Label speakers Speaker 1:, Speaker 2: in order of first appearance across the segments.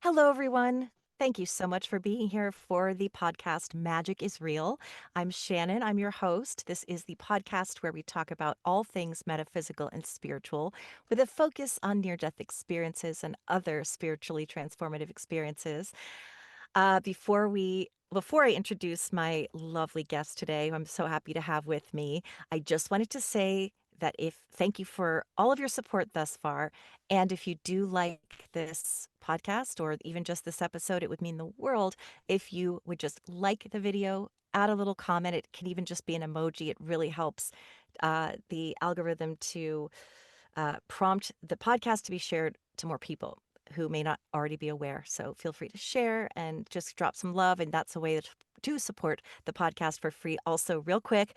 Speaker 1: Hello, everyone. Thank you so much for being here for the podcast Magic is Real. I'm Shannon. I'm your host. This is the podcast where we talk about all things metaphysical and spiritual with a focus on near death experiences and other spiritually transformative experiences. Before I introduce my lovely guest today, who I'm so happy to have with me, I just wanted to say that if thank you for all of your support thus far. And if you do like this podcast or even just this episode, it would mean the world if you would just like the video, add a little comment. It can even just be an emoji. It really helps the algorithm to prompt the podcast to be shared to more people who may not already be aware. So feel free to share and just drop some love. And that's a way to support the podcast for free. Also, real quick,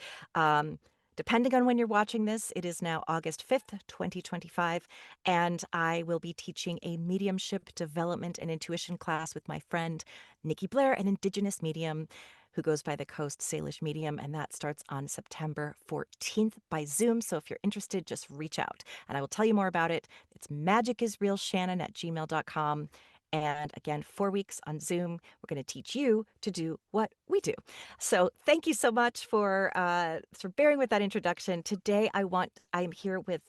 Speaker 1: depending on when you're watching this, it is now August 5th, 2025, and I will be teaching a mediumship development and intuition class with my friend Nikki Blair, an Indigenous medium who goes by the Coast Salish Medium, and that starts on September 14th by Zoom. So if you're interested, just reach out and I will tell you more about it. It's magicisrealshannon@gmail.com. And again, 4 weeks on Zoom, we're going to teach you to do what we do. So thank you so much for bearing with that introduction. Today, I'm here with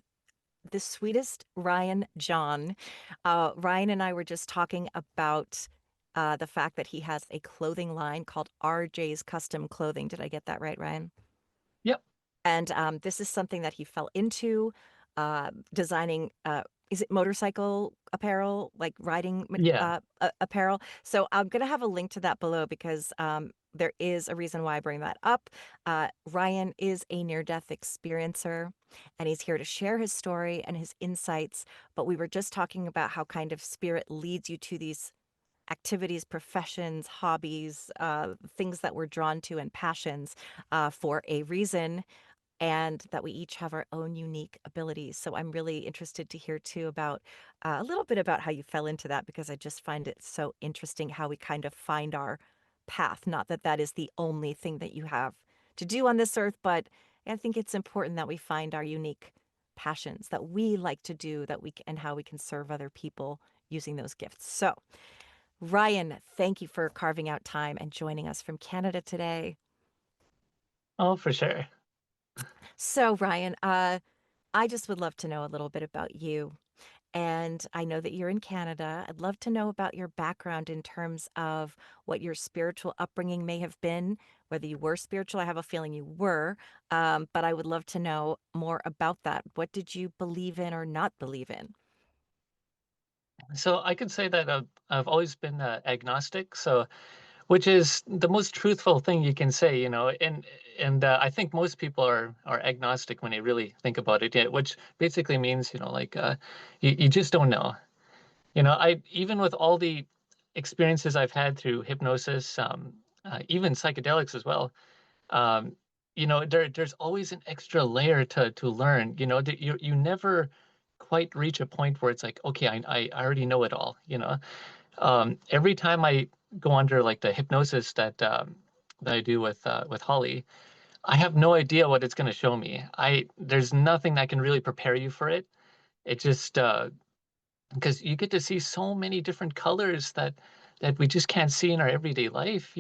Speaker 1: the sweetest Ryan John. Ryan and I were just talking about the fact that he has a clothing line called RJ's Custom Clothing. Did I get that right, Ryan?
Speaker 2: Yep.
Speaker 1: And this is something that he fell into designing. Is it motorcycle apparel, like riding
Speaker 2: Yeah.
Speaker 1: apparel? So I'm going to have a link to that below because there is a reason why I bring that up. Ryan is a near-death experiencer, and he's here to share his story and his insights. But we were just talking about how kind of spirit leads you to these activities, professions, hobbies, things that we're drawn to, and passions for a reason, and that we each have our own unique abilities. So I'm really interested to hear too about a little bit about how you fell into that, because I just find it so interesting how we kind of find our path. Not that that is the only thing that you have to do on this earth, but I think it's important that we find our unique passions that we like to do, and how we can serve other people using those gifts. So, Ryan, thank you for carving out time and joining us from Canada today.
Speaker 2: Oh, for sure.
Speaker 1: So, Ryan, I just would love to know a little bit about you. And I know that you're in Canada. I'd love to know about your background in terms of what your spiritual upbringing may have been, whether you were spiritual. I have a feeling you were, but I would love to know more about that. What did you believe in or not believe in?
Speaker 2: So I could say that I've always been agnostic. So, which is the most truthful thing you can say, and I think most people are agnostic when they really think about it. Yeah, which basically means, like you just don't know. I even with all the experiences I've had through hypnosis, even psychedelics as well. Um, there's always an extra layer to learn. That you never quite reach a point where it's like, okay, I already know it all. Every time I go under like the hypnosis that I do with Holly, I have no idea what it's going to show me. I There's nothing that can really prepare you for it. It just because you get to see so many different colors that we just can't see in our everyday life.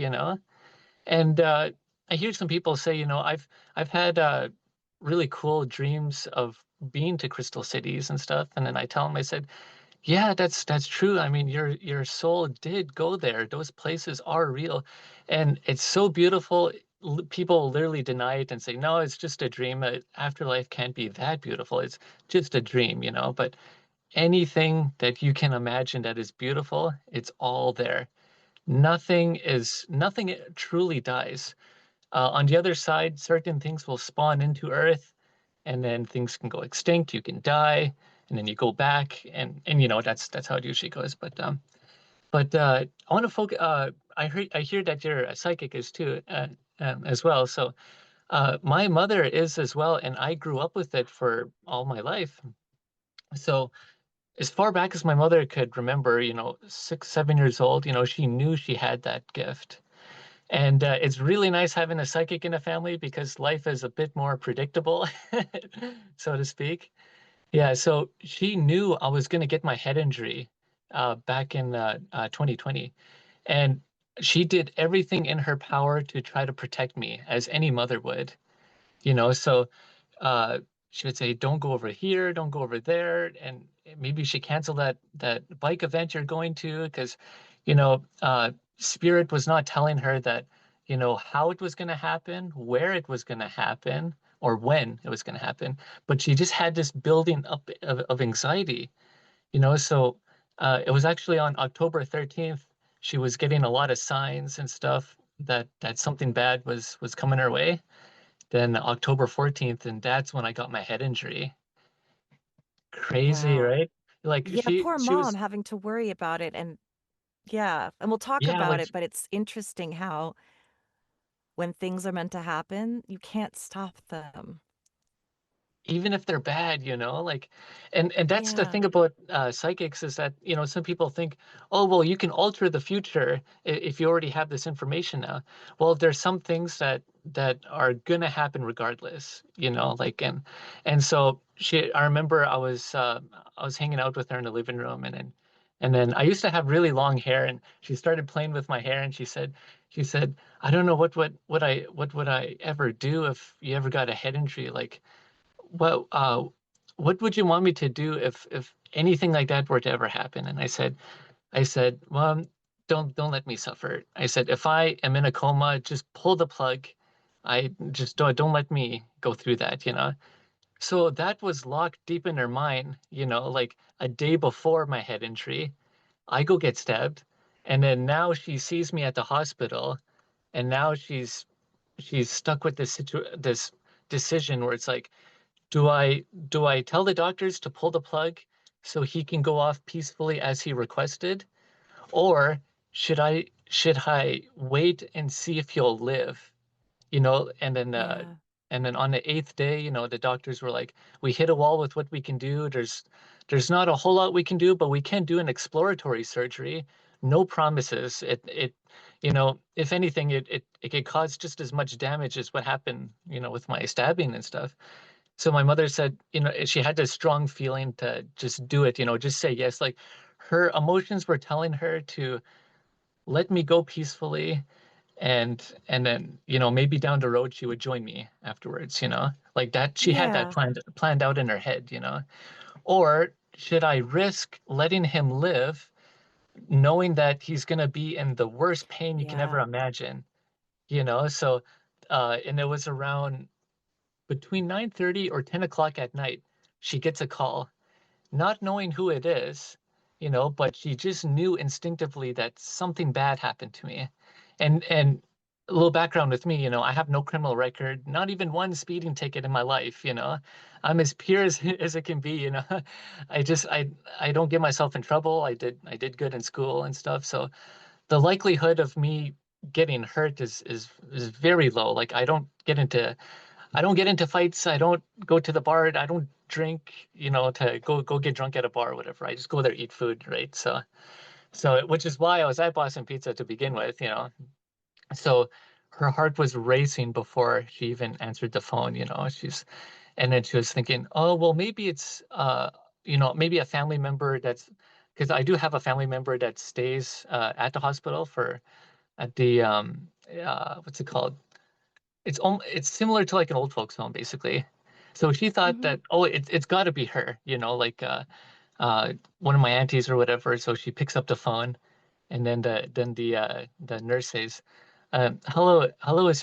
Speaker 2: And I hear some people say, I've had really cool dreams of being to crystal cities and stuff, and then I tell them, I said, yeah, that's true. I mean, your soul did go there. Those places are real, and it's so beautiful. People literally deny it and say, no, it's just a dream. Afterlife can't be that beautiful. It's just a dream. But anything that you can imagine that is beautiful, it's all there. Nothing truly dies. On the other side, certain things will spawn into Earth, and then things can go extinct. You can die, and then you go back, and that's how it usually goes. But I want to focus. I hear that you're a psychic as well. So my mother is as well, and I grew up with it for all my life. So as far back as my mother could remember, 6, 7 years old, she knew she had that gift. And it's really nice having a psychic in a family because life is a bit more predictable, so to speak. Yeah, so she knew I was going to get my head injury back in 2020, and she did everything in her power to try to protect me, as any mother would. So uh, she would say, "Don't go over here, don't go over there," and maybe she canceled that bike event you're going to because, Spirit was not telling her that, how it was going to happen, where it was going to happen, or when it was going to happen. But she just had this building up of anxiety, So it was actually on October 13th. She was getting a lot of signs and stuff that something bad was coming her way. Then October 14th, and that's when I got my head injury. Crazy,
Speaker 1: Wow.
Speaker 2: right? Like
Speaker 1: Yeah, poor
Speaker 2: she
Speaker 1: mom
Speaker 2: was,
Speaker 1: having to worry about it, and yeah, and we'll talk
Speaker 2: yeah,
Speaker 1: about
Speaker 2: like
Speaker 1: it, but it's interesting how when things are meant to happen, you can't stop them.
Speaker 2: even if they're bad, like, and that's the
Speaker 1: Yeah.
Speaker 2: thing about psychics is that, some people think, oh, well, you can alter the future if you already have this information now. Well, there's some things that are gonna happen regardless, like, and so I remember I was hanging out with her in the living room, and then I used to have really long hair, and she started playing with my hair, and she said, I don't know what would I ever do if you ever got a head injury, like. What would you want me to do if anything like that were to ever happen? And I said, well, don't let me suffer. I said, if I am in a coma, just pull the plug. I just don't let me go through that. So that was locked deep in her mind, like a day before my head injury. I go get stabbed, and then now she sees me at the hospital, and now she's stuck with this decision where it's like, do I tell the doctors to pull the plug so he can go off peacefully as he requested, or should I wait and see if he'll live?
Speaker 1: Yeah.
Speaker 2: And then on the eighth day, the doctors were like, we hit a wall with what we can do. There's not a whole lot we can do, but we can do an exploratory surgery. No promises. If anything, it could cause just as much damage as what happened, with my stabbing and stuff. So my mother said, she had this strong feeling to just do it, just say yes. Like her emotions were telling her to let me go peacefully, and then, maybe down the road she would join me afterwards. Like that she had that
Speaker 1: Yeah.
Speaker 2: planned out in her head. Or should I risk letting him live, knowing that he's gonna be in the worst pain you can ever
Speaker 1: Yeah.
Speaker 2: imagine? So and it was around between 9:30 or 10 o'clock at night, she gets a call, not knowing who it is, but she just knew instinctively that something bad happened to me. And a little background with me, I have no criminal record, not even one speeding ticket in my life. I'm as pure as, as it can be. I don't get myself in trouble. I did good in school and stuff. So the likelihood of me getting hurt is very low. Like I don't get into fights. I don't go to the bar. I don't drink, to go get drunk at a bar or whatever. I just go there, eat food, right? So which is why I was at Boston Pizza to begin with. So her heart was racing before she even answered the phone. And then she was thinking, oh, well, maybe it's maybe a family member because I do have a family member that stays at the hospital at the what's it called? It's similar to like an old folks home basically. So she thought
Speaker 1: Hmm.
Speaker 2: that, oh, it's got to be her, like one of my aunties or whatever. So she picks up the phone, and then the nurse says, hello, is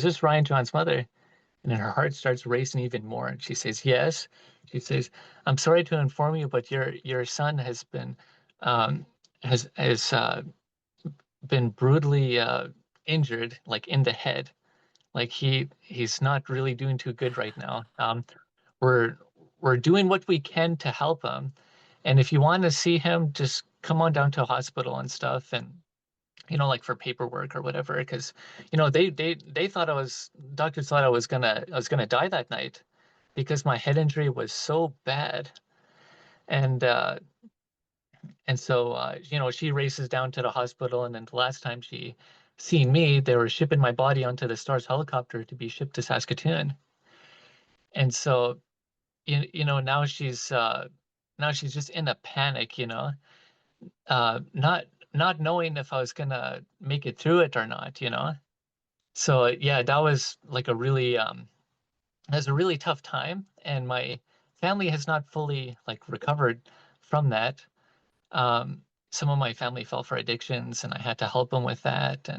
Speaker 2: this Ryan John's mother?" And then her heart starts racing even more, and she says, "Yes." She says, "I'm sorry to inform you, but your son um, has been brutally injured, like in the head. Like he's not really doing too good right now. We're we're doing what we can to help him, and if you want to see him, just come on down to a hospital and stuff, and like for paperwork or whatever, because they thought doctors thought I was gonna die that night because my head injury was so bad, and so she races down to the hospital, and then the last time she seen me, they were shipping my body onto the Stars helicopter to be shipped to Saskatoon. And so now she's just in a panic. not knowing if I was gonna make it through it or not, you know. So yeah, that was like a really it was a really tough time, and my family has not fully like recovered from that. Some of my family fell for addictions, and I had to help them with that,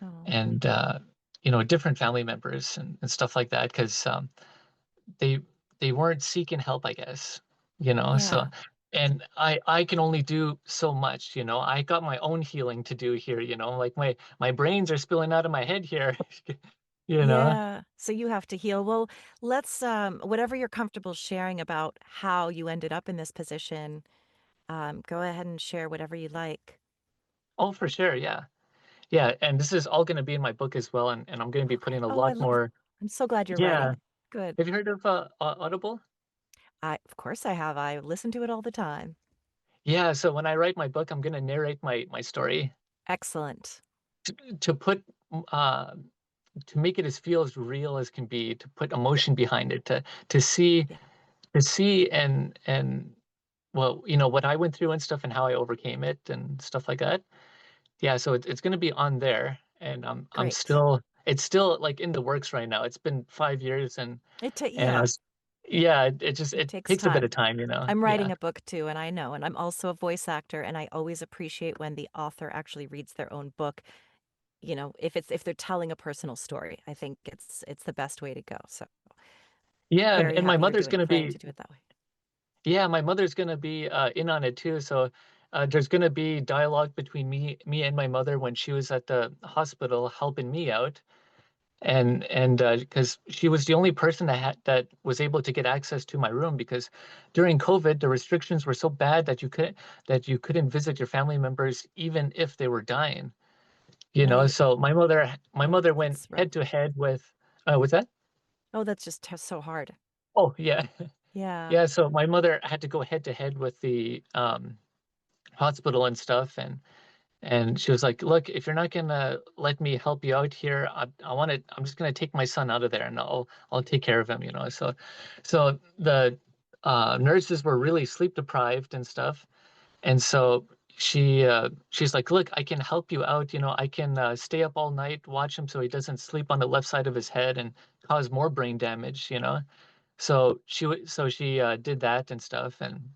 Speaker 1: Oh,
Speaker 2: and you know, different family members and stuff like that, because they they weren't seeking help, I guess, you know. So,
Speaker 1: yeah.
Speaker 2: and I can only do so much, you know. I got my own healing to do here, you know. Like my brains are spilling out of my head here, you know.
Speaker 1: Yeah. So you have to heal. Well, let's whatever you're comfortable sharing about how you ended up in this position, go ahead and share whatever you like.
Speaker 2: Oh, for sure, yeah. Yeah, and this is all going to be in my book as well, and I'm going to be
Speaker 1: Okay.
Speaker 2: putting a
Speaker 1: Oh, I
Speaker 2: lot
Speaker 1: love
Speaker 2: more.
Speaker 1: I'm so glad you're writing
Speaker 2: Yeah.
Speaker 1: it. Good.
Speaker 2: Have you heard of Audible?
Speaker 1: Of course I have. I listen to it all the time.
Speaker 2: Yeah, so when I write my book, I'm going to narrate my story
Speaker 1: Excellent.
Speaker 2: to put uh to make it as feel as real as can be, to put
Speaker 1: Yeah.
Speaker 2: emotion behind it, to see
Speaker 1: Yeah.
Speaker 2: and well, you know, what I went through and stuff and how I overcame it and stuff like that. Yeah, so it's going to be on there, and I'm
Speaker 1: Great.
Speaker 2: still it's still like in the works right now. It's been 5 years, and I
Speaker 1: Yeah,
Speaker 2: was yeah, it just
Speaker 1: it
Speaker 2: it
Speaker 1: takes
Speaker 2: takes a bit
Speaker 1: time.
Speaker 2: of time, you know.
Speaker 1: I'm
Speaker 2: Yeah.
Speaker 1: writing a book too, and I know, and I'm also a voice actor, and I always appreciate when the author actually reads their own book. You know, if they're telling a personal story, I think it's the best way to go. So
Speaker 2: Yeah,
Speaker 1: very
Speaker 2: and my
Speaker 1: happy you're
Speaker 2: mother's
Speaker 1: doing
Speaker 2: going to
Speaker 1: planning
Speaker 2: be
Speaker 1: to do it that way.
Speaker 2: yeah, my mother's going to be in on it too. So there's going to be dialogue between me and my mother when she was at the hospital helping me out. And because she was the only person that was able to get access to my room, because during COVID the restrictions were so bad that you couldn't visit your family members even if they were dying, you know.
Speaker 1: Right.
Speaker 2: So my
Speaker 1: Oh,
Speaker 2: mother went
Speaker 1: that's rough.
Speaker 2: head to head with what's that?
Speaker 1: Oh, that's just so hard.
Speaker 2: Oh yeah.
Speaker 1: Yeah.
Speaker 2: Yeah, so my mother had to go head to head with the hospital and stuff, and she was like, "Look, if you're not gonna let me help you out here, I'm just gonna take my son out of there, and I'll take care of him, you know." So the nurses were really sleep deprived and stuff, and so she's like, "Look, I can help you out. You know, I can stay up all night, watch him so he doesn't sleep on the left side of his head and cause more brain damage, you know." So she did that and stuff, and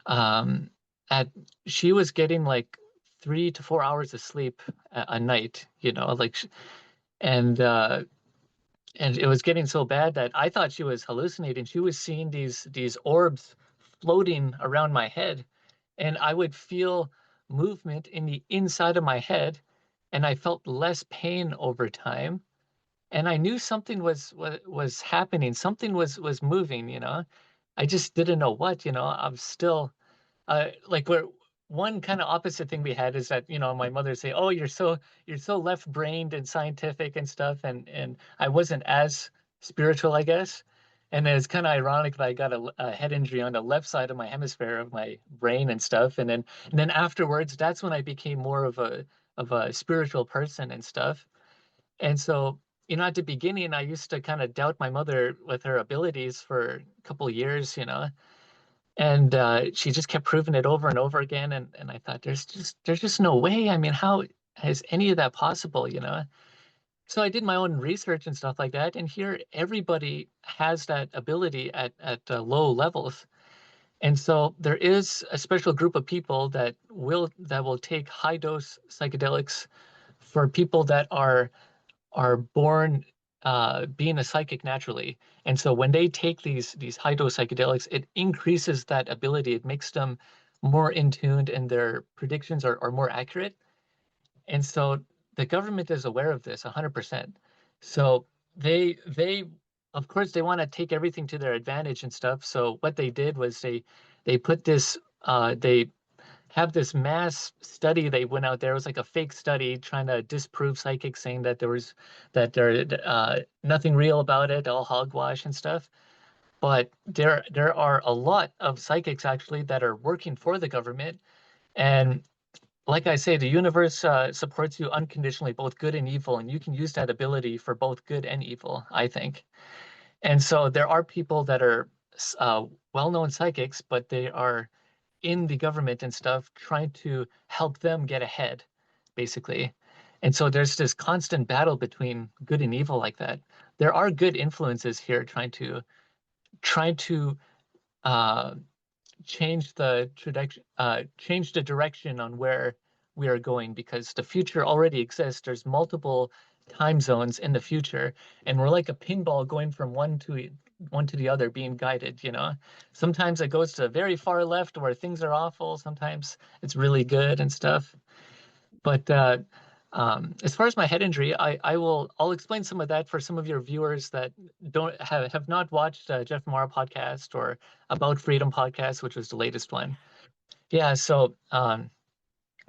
Speaker 2: um, at she was getting like 3 to 4 hours of sleep a night, you know, like, and and it was getting so bad that I thought she was hallucinating. She was seeing these orbs floating around my head, and I would feel movement in the inside of my head, and I felt less pain over time. And I knew something was happening. Something was moving, you know. I just didn't know what, you know. I'm still like we're one kind of opposite thing we had is that, you know, my mother say, "Oh, you're so left-brained and scientific and stuff," and I wasn't as spiritual, I guess. And it's kind of ironic that I got a head injury on the left side of my hemisphere of my brain and stuff, and then afterwards, that's when I became more of a spiritual person and stuff. And so, you know, at the beginning, I used to kind of doubt my mother with her abilities for a couple of years, you know, and she just kept proving it over and over again. And I thought, there's just no way. I mean, how is any of that possible, you know? So I did my own research and stuff like that. And here, everybody has that ability at low levels. And so there is a special group of people that will take high dose psychedelics for people that are born being a psychic naturally. And so when they take these high dose psychedelics, it increases that ability. It makes them more in tuned, and their predictions are more accurate. And so the government is aware of this 100%. So they of course they want to take everything to their advantage and stuff. So what they did was they put this they have this mass study they went out there. It was like a fake study trying to disprove psychics, saying that there nothing real about it, all hogwash and stuff. But there are a lot of psychics actually that are working for the government. And like I say, the universe supports you unconditionally, both good and evil, and you can use that ability for both good and evil, I think. And so there are people that are well-known psychics, but they are in the government and stuff trying to help them get ahead, basically. And so there's this constant battle between good and evil like that. There are good influences here trying to uh, change the direction on where we are going because the future already exists. There's multiple time zones in the future, and we're like a pinball going from one to the other, being guided, you know. Sometimes it goes to very far left where things are awful, sometimes it's really good and stuff. But as far as my head injury, I'll explain some of that for some of your viewers that don't have not watched Jeff Mara podcast or About Freedom podcast, which was the latest one. Yeah, so
Speaker 1: Love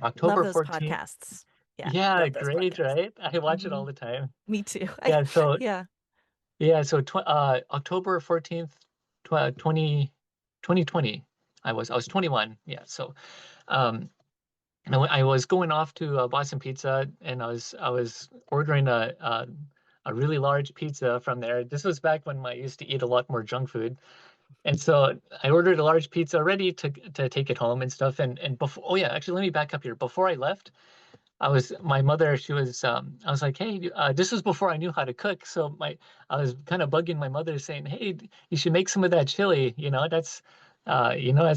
Speaker 2: October
Speaker 1: those
Speaker 2: 14th.
Speaker 1: podcasts. Yeah,
Speaker 2: Yeah,
Speaker 1: love those
Speaker 2: great,
Speaker 1: podcasts.
Speaker 2: right? I watch it
Speaker 1: Hmm.
Speaker 2: all the time.
Speaker 1: Me too.
Speaker 2: Yeah, so
Speaker 1: Yeah.
Speaker 2: yeah, so October 14th, tw 2020. I was 21. Yeah, so um and I was going off to Boston Pizza, and I was ordering a really large pizza from there. This was back when I used to eat a lot more junk food, and so I ordered a large pizza ready to take it home and stuff. And before, oh yeah, actually, let me back up here. Before I left, my mother, I was like, hey, this was before I knew how to cook. So I was kind of bugging my mother saying, hey, you should make some of that chili. That's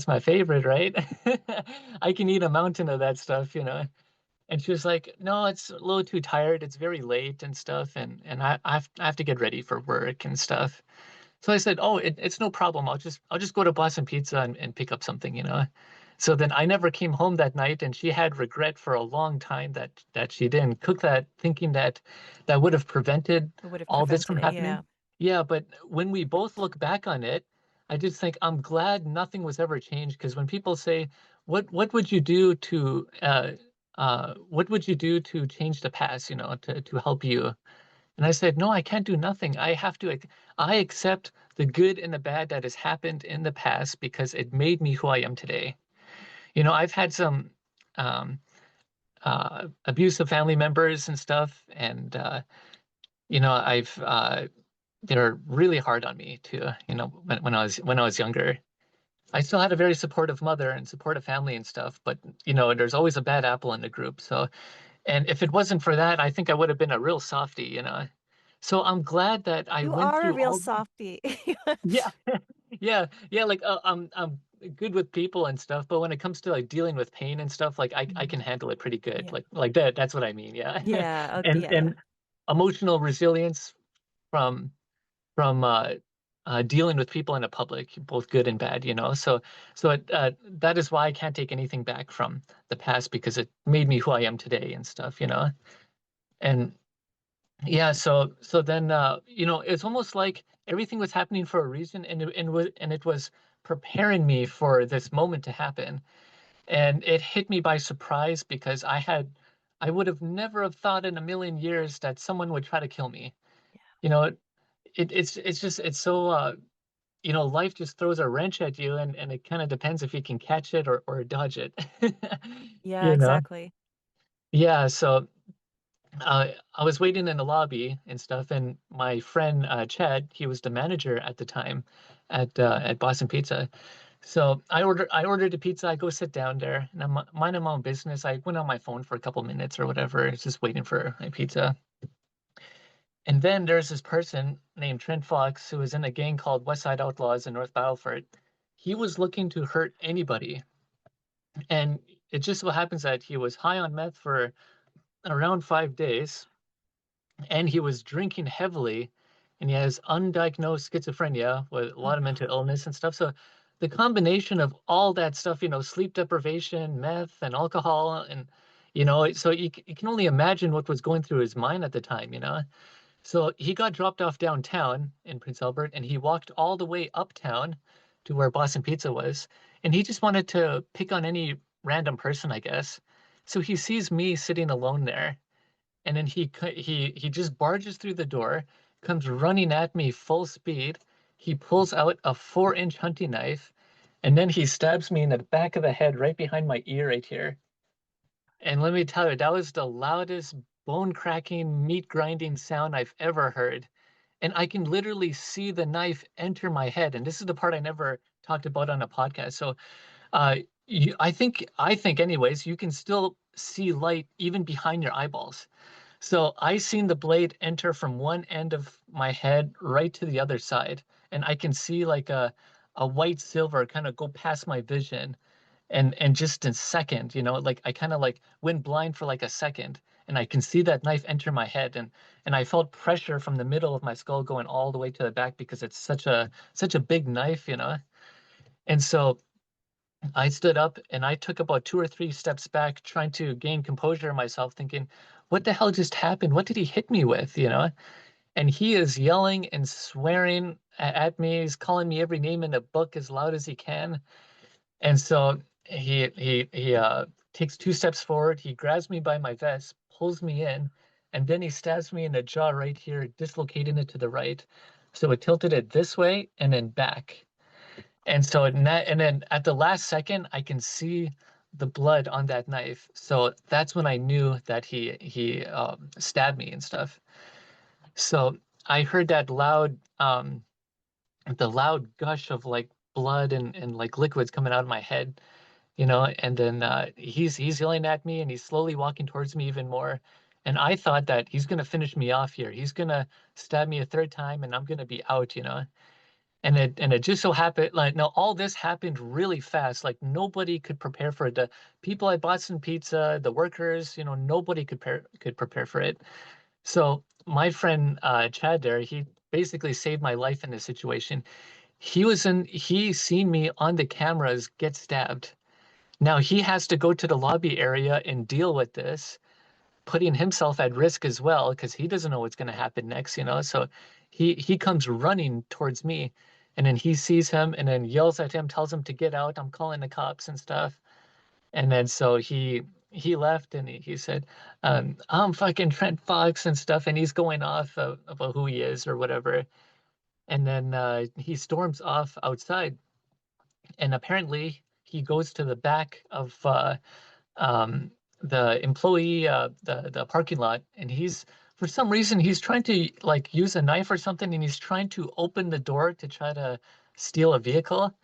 Speaker 2: my favorite, right? I can eat a mountain of that stuff, you know. And she was like, no, it's a little too tired. It's very late and stuff. And I have to get ready for work and stuff. So I said, "Oh, it's no problem. I'll just go to Boston Pizza and pick up something, you know." So then I never came home that night, and she had regret for a long time that she didn't cook that, thinking that that would have prevented
Speaker 1: It would have
Speaker 2: all this
Speaker 1: prevented
Speaker 2: from
Speaker 1: it. Yeah.
Speaker 2: happening. Yeah, but when we both look back on it, I just think I'm glad nothing was ever changed because when people say, "What would you do to what would you do to change the past, you know, to help you?" And I said, no, I can't do nothing. I accept the good and the bad that has happened in the past because it made me who I am today. You know, I've had some um, abusive family members and stuff, and they're really hard on me too. You know, when I was younger, I still had a very supportive mother and supportive family and stuff, but you know, there's always a bad apple in the group. So, and if it wasn't for that, I think I would have been a real softie, you know. So I'm glad that I
Speaker 1: You
Speaker 2: went
Speaker 1: are a
Speaker 2: through
Speaker 1: real
Speaker 2: all.
Speaker 1: softie.
Speaker 2: Yeah, yeah. Like I'm good with people and stuff, but when it comes to like dealing with pain and stuff, like I can
Speaker 1: Mhm.
Speaker 2: handle it pretty good.
Speaker 1: Yeah.
Speaker 2: Like that. That's what I mean. Yeah,
Speaker 1: Yeah.
Speaker 2: and
Speaker 1: Yeah. Yeah.
Speaker 2: and emotional resilience from from dealing with people in a public, both good and bad. You know, that is why I can't take anything back from the past because it made me who I am today and stuff. You know, and yeah, so then it's almost like everything was happening for a reason, and it was preparing me for this moment to happen. And it hit me by surprise because I would have never have thought in a million years that someone would try to kill me. You know, it's so life just throws a wrench at you, and it kind of depends if you can catch it or dodge it.
Speaker 1: Yeah,
Speaker 2: You know?
Speaker 1: exactly.
Speaker 2: Yeah, so I was waiting in the lobby and stuff, and my friend Chad, he was the manager at the time at Boston Pizza. So I ordered a pizza. I go sit down there, and I'm minding my own business. I went on my phone for a couple minutes or whatever, just waiting for my pizza. And then there's this person named Trent Fox who was in a gang called West Side Outlaws in North Battleford. He was looking to hurt anybody, and it just so happens that he was high on meth for around 5 days and he was drinking heavily and he has undiagnosed schizophrenia with a
Speaker 1: Oh
Speaker 2: lot of mental
Speaker 1: no.
Speaker 2: illness and stuff. So the combination of all that stuff, sleep deprivation, meth and alcohol and so you can only imagine what was going through his mind at the time, you know. So he got dropped off downtown in Prince Albert and he walked all the way uptown to where Boston Pizza was. And he just wanted to pick on any random person, I guess. So he sees me sitting alone there and then he just barges through the door, comes running at me full speed. He pulls out a 4-inch hunting knife, and then he stabs me in the back of the head, right behind my ear, right here. And let me tell you, that was the loudest bone cracking, meat grinding sound I've ever heard. And I can literally see the knife enter my head. And this is the part I never talked about on a podcast. So I think anyways, you can still see light even behind your eyeballs. So I seen the blade enter from one end of my head right to the other side, and I can see like a white silver kind of go past my vision, and just in second, like I kind of like went blind for like a second, and I can see that knife enter my head, and I felt pressure from the middle of my skull going all the way to the back because it's such a big knife. And so I stood up and I took about 2 or 3 steps back, trying to gain composure in myself, thinking, what the hell just happened? What did he hit me with? And he is yelling and swearing at me. He's calling me every name in the book as loud as he can. And so he takes 2 steps forward. He grabs me by my vest, pulls me in, and then he stabs me in the jaw right here, dislocating it to the right. So it tilted it this way and then back. And then at the last second, I can see the blood on that knife. So that's when I knew that he stabbed me and stuff. So I heard that the loud gush of like blood and like liquids coming out of my head. And then he's yelling at me and he's slowly walking towards me even more. And I thought that he's gonna finish me off here. He's gonna stab me a third time and I'm gonna be out. And it just so happened, like, no, all this happened really fast. Like nobody could prepare for it. The people at Boston Pizza, the workers, nobody could prepare for it. So my friend Chad there, he basically saved my life in this situation. He seen me on the cameras get stabbed. Now he has to go to the lobby area and deal with this, putting himself at risk as well because he doesn't know what's going to happen next. So he comes running towards me, and then he sees him and then yells at him, tells him to get out. I'm calling the cops and stuff. And then so he left and he said, I'm fucking Trent Fox and stuff, and he's going off about who he is or whatever. And then he storms off outside, and apparently he goes to the back of um, the employee, the parking lot, and he's for some reason he's trying to like use a knife or something, and he's trying to open the door to try to steal a vehicle.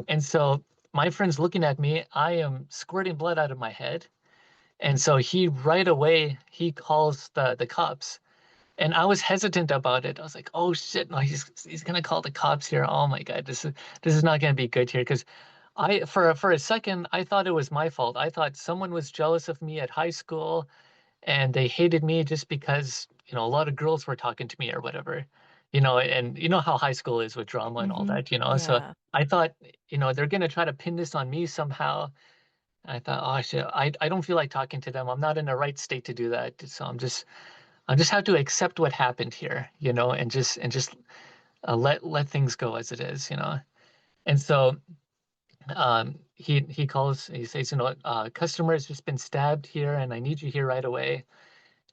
Speaker 2: And so my friend's looking at me. I am squirting blood out of my head, and so he right away he calls the cops. And I was hesitant about it. I was like, "Oh shit, no, he's gonna call the cops here. Oh my God, this is not gonna be good here." Because I for a second I thought it was my fault. I thought someone was jealous of me at high school and they hated me just because, a lot of girls were talking to me or whatever. And you know how high school is with drama and all
Speaker 1: Mhm.
Speaker 2: that. So
Speaker 1: Yeah.
Speaker 2: I thought, they're gonna try to pin this on me somehow. I thought, oh shit, I don't feel like talking to them. I'm not in the right state to do that. So I just have to accept what happened here, and just let things go as it is. And so he calls, he says, customer has just been stabbed here, and I need you here right away.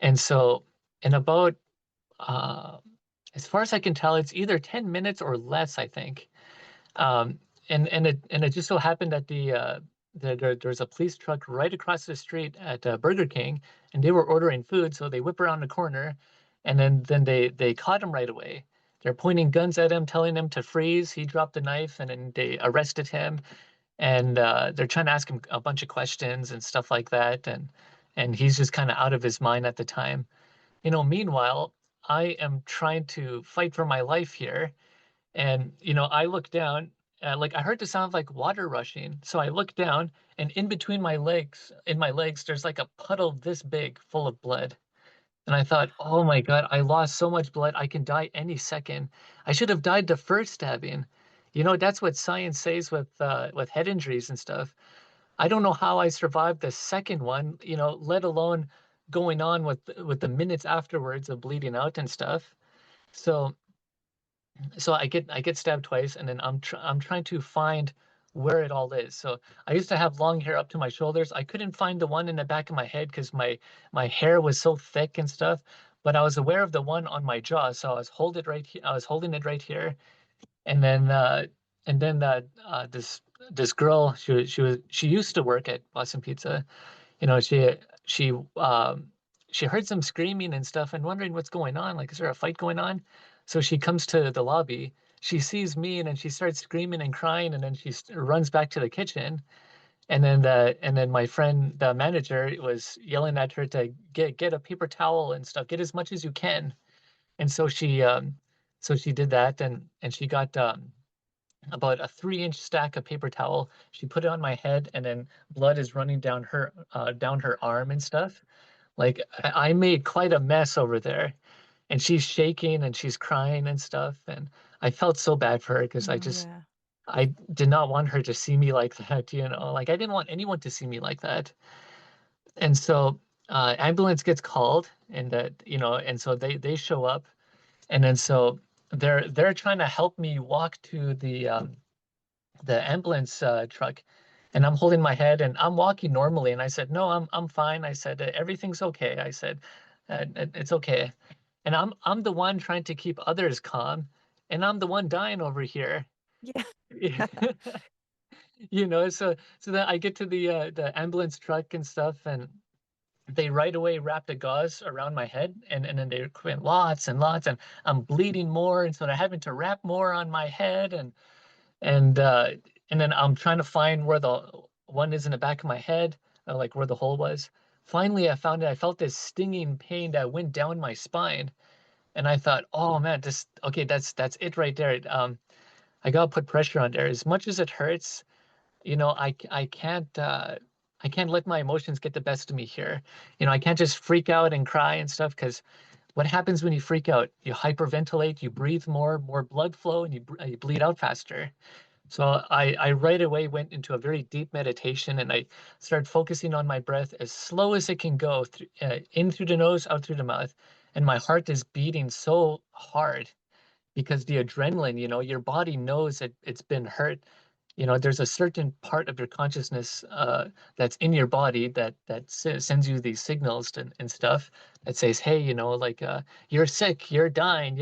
Speaker 2: And so in about uh, as far as I can tell, it's either 10 minutes or less, I think. Um, and it just so happened that there's a police truck right across the street at Burger King, and they were ordering food, so they whip around the corner, and then they caught him right away. They're pointing guns at him, telling him to freeze. He dropped the knife, and then they arrested him, and they're trying to ask him a bunch of questions and stuff like that, and he's just kind of out of his mind at the time. Meanwhile, I am trying to fight for my life here, and, I look down, like I heard the sound of like water rushing. So I look down, and in my legs, there's like a puddle this big full of blood. And I thought, oh my God, I lost so much blood. I can die any second. I should have died the first stabbing. That's what science says with head injuries and stuff. I don't know how I survived the second one, let alone going on with the minutes afterwards of bleeding out and stuff. So so I get stabbed twice, and then I'm trying to find where it all is. So I used to have long hair up to my shoulders. I couldn't find the one in the back of my head because my hair was so thick and stuff. But I was aware of the one on my jaw, so I was holding it right here, and then this girl, she used to work at Boston Pizza. You know, she um she heard some screaming and stuff and wondering what's going on. Like, is there a fight going on? So she comes to the lobby. She sees me and then she starts screaming and crying and then runs back to the kitchen. And then my friend, the manager, was yelling at her to get a paper towel and stuff, get as much as you can. And so she did that, and she got about a 3-inch stack of paper towel. She put it on my head, and then blood is running down her arm and stuff. Like I made quite a mess over there, and she's shaking and she's crying and stuff. And I felt so bad for her because
Speaker 1: Oh, yeah.
Speaker 2: I did not want her to see me like that, you know. Like I didn't want anyone to see me like that. And so ambulance gets called, and and so they show up, and then so they're trying to help me walk to the ambulance truck, and I'm holding my head and I'm walking normally. And I said, "No, I'm fine." I said, "Everything's okay." I said, "It's okay." And I'm the one trying to keep others calm, and I'm the one dying over here.
Speaker 1: Yeah.
Speaker 2: So then I get to the ambulance truck and stuff, and they right away wrapped a gauze around my head, and then they went lots and lots, and I'm bleeding more, and so they're having to wrap more on my head, and uh and then I'm trying to find where the one is in the back of my head, like where the hole was. Finally, I found it. I felt this stinging pain that went down my spine, and I thought, oh man, this okay, that's it right there. I gotta put pressure on there. As much as it hurts, I can't let my emotions get the best of me here. I can't just freak out and cry and stuff, because what happens when you freak out? You hyperventilate, you breathe more blood flow, and you bleed out faster. So I right away went into a very deep meditation, and I started focusing on my breath as slow as it can go, in through the nose, out through the mouth. And my heart is beating so hard because the adrenaline, your body knows that it's been hurt. There's a certain part of your consciousness that's in your body that sends you these signals and stuff that says, hey, like you're sick, you're dying,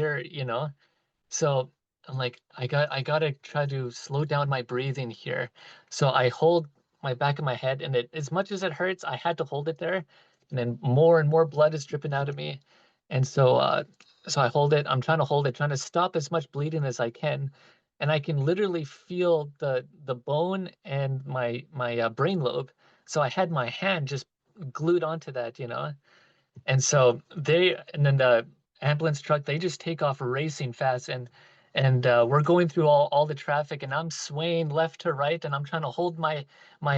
Speaker 2: so I'm like, I gotta try to slow down my breathing here. So I hold my back of my head, and as much as it hurts, I had to hold it there. And then more and more blood is dripping out of me. And so I hold it. I'm trying to hold it, trying to stop as much bleeding as I can. And I can literally feel the bone and my brain lobe. So I had my hand just glued onto that. And then the ambulance truck, they just take off racing fast, and we're going through all the traffic, and I'm swaying left to right, and I'm trying to hold my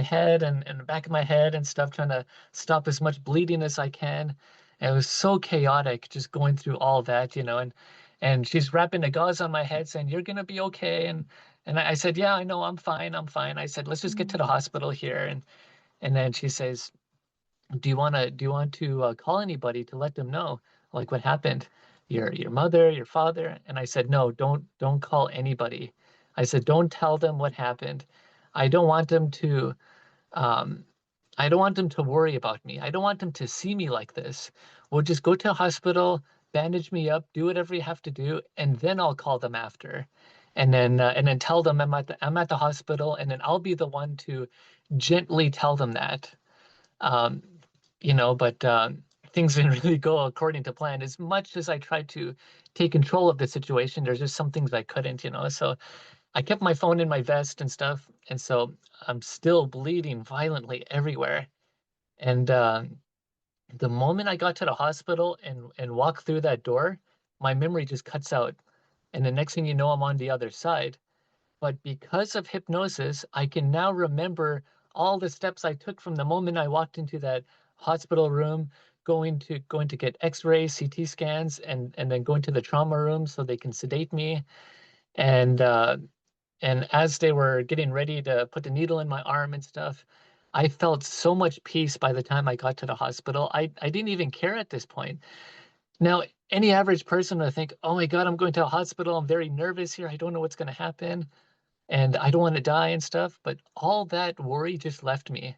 Speaker 2: head and the back of my head and stuff, trying to stop as much bleeding as I can. And it was so chaotic just going through all that. And she's wrapping the gauze on my head saying, "You're gonna be okay." And I said, "Yeah, I know, I'm fine, I'm fine." I said, "Let's just get to the
Speaker 1: Mm.
Speaker 2: hospital here." And then she says, do you want to call anybody to let them know like what happened? Your mother, your father? And I said, no, don't call anybody. I said, don't tell them what happened. I don't want them to um I don't want them to worry about me. I don't want them to see me like this. We'll just go to a hospital, bandage me up, do whatever you have to do, and then I'll call them after. And then tell them I'm at the hospital, and then I'll be the one to gently tell them that. Um, but things didn't really go according to plan. As much as I tried to take control of the situation, there's just some things I couldn't. So I kept my phone in my vest and stuff, and so I'm still bleeding violently everywhere. And the moment I got to the hospital and walked through that door, my memory just cuts out. And the next thing you know, I'm on the other side. But because of hypnosis, I can now remember all the steps I took from the moment I walked into that hospital room, going to get X-rays, CT scans, and then going to the trauma room so they can sedate me. And and as they were getting ready to put the needle in my arm and stuff, I felt so much peace by the time I got to the hospital. I didn't even care at this point. Now, any average person would think, "Oh my God, I'm going to a hospital. I'm very nervous here. I don't know what's going to happen, and I don't want to die and stuff." But all that worry just left me.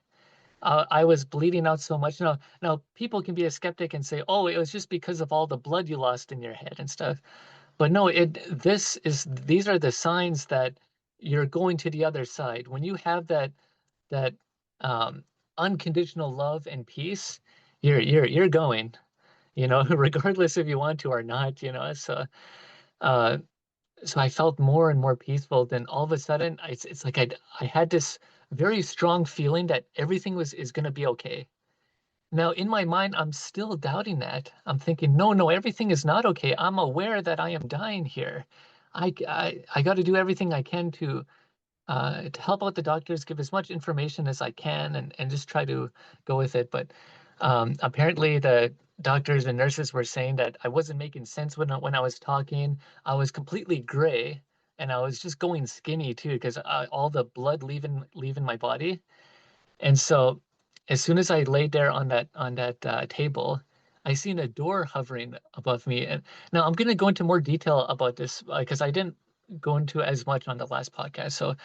Speaker 2: I was bleeding out so much. Now people can be a skeptic and say, "Oh, it was just because of all the blood you lost in your head and stuff." But no, these are the signs that you're going to the other side. When you have that um, unconditional love and peace, you're going. Regardless if you want to or not. So uh, So I felt more and more peaceful. Then all of a sudden, it's like I had this very strong feeling that everything was is going to be okay. Now, in my mind, I'm still doubting that. I'm thinking, no, no, everything is not okay. I'm aware that I am dying here. I got to do everything I can to help out the doctors, give as much information as I can, and just try to go with it. But apparently, the doctors and nurses were saying that I wasn't making sense when I was talking. I was completely gray, and I was just going skinny too, because all the blood leaving my body. And so, as soon as I laid there on that table, I seen a door hovering above me. And now I'm going to go into more detail about this because I didn't go into as much on the last podcast. So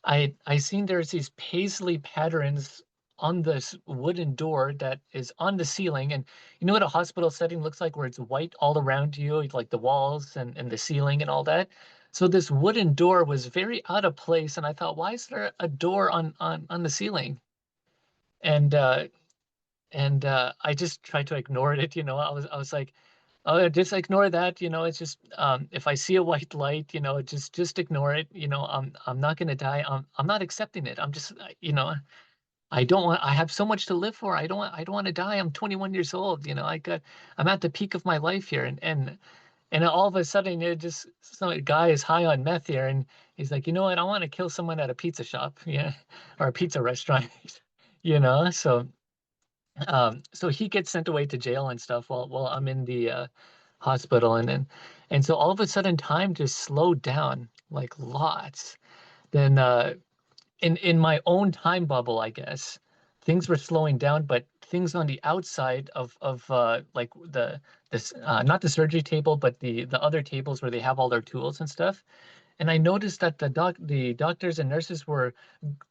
Speaker 2: I seen there's these paisley patterns on this wooden door that is on the ceiling. And you know what a hospital setting looks like, where it's white all around you, like the walls and the ceiling and all that. So this wooden door was very out of place, and I thought, why is there a door on the ceiling? And I just tried to ignore it, you know. I was like, oh, just ignore that, you know. It's just if I see a white light, you know, just ignore it, you know. I'm not gonna die. I'm not accepting it. I'm just you know, I don't want, I have so much to live for. I don't want to die. I'm 21 years old, you know. I'm at the peak of my life here, and all of a sudden, it just some guy is high on meth here, and he's like, you know what? I want to kill someone at a pizza shop, yeah, or a pizza restaurant, you know. So he gets sent away to jail and stuff while I'm in the hospital, and so all of a sudden time just slowed down like lots. Then in my own time bubble, I guess things were slowing down, but things on the outside of like the this not the surgery table, but the other tables where they have all their tools and stuff. And I noticed that the doctors and nurses were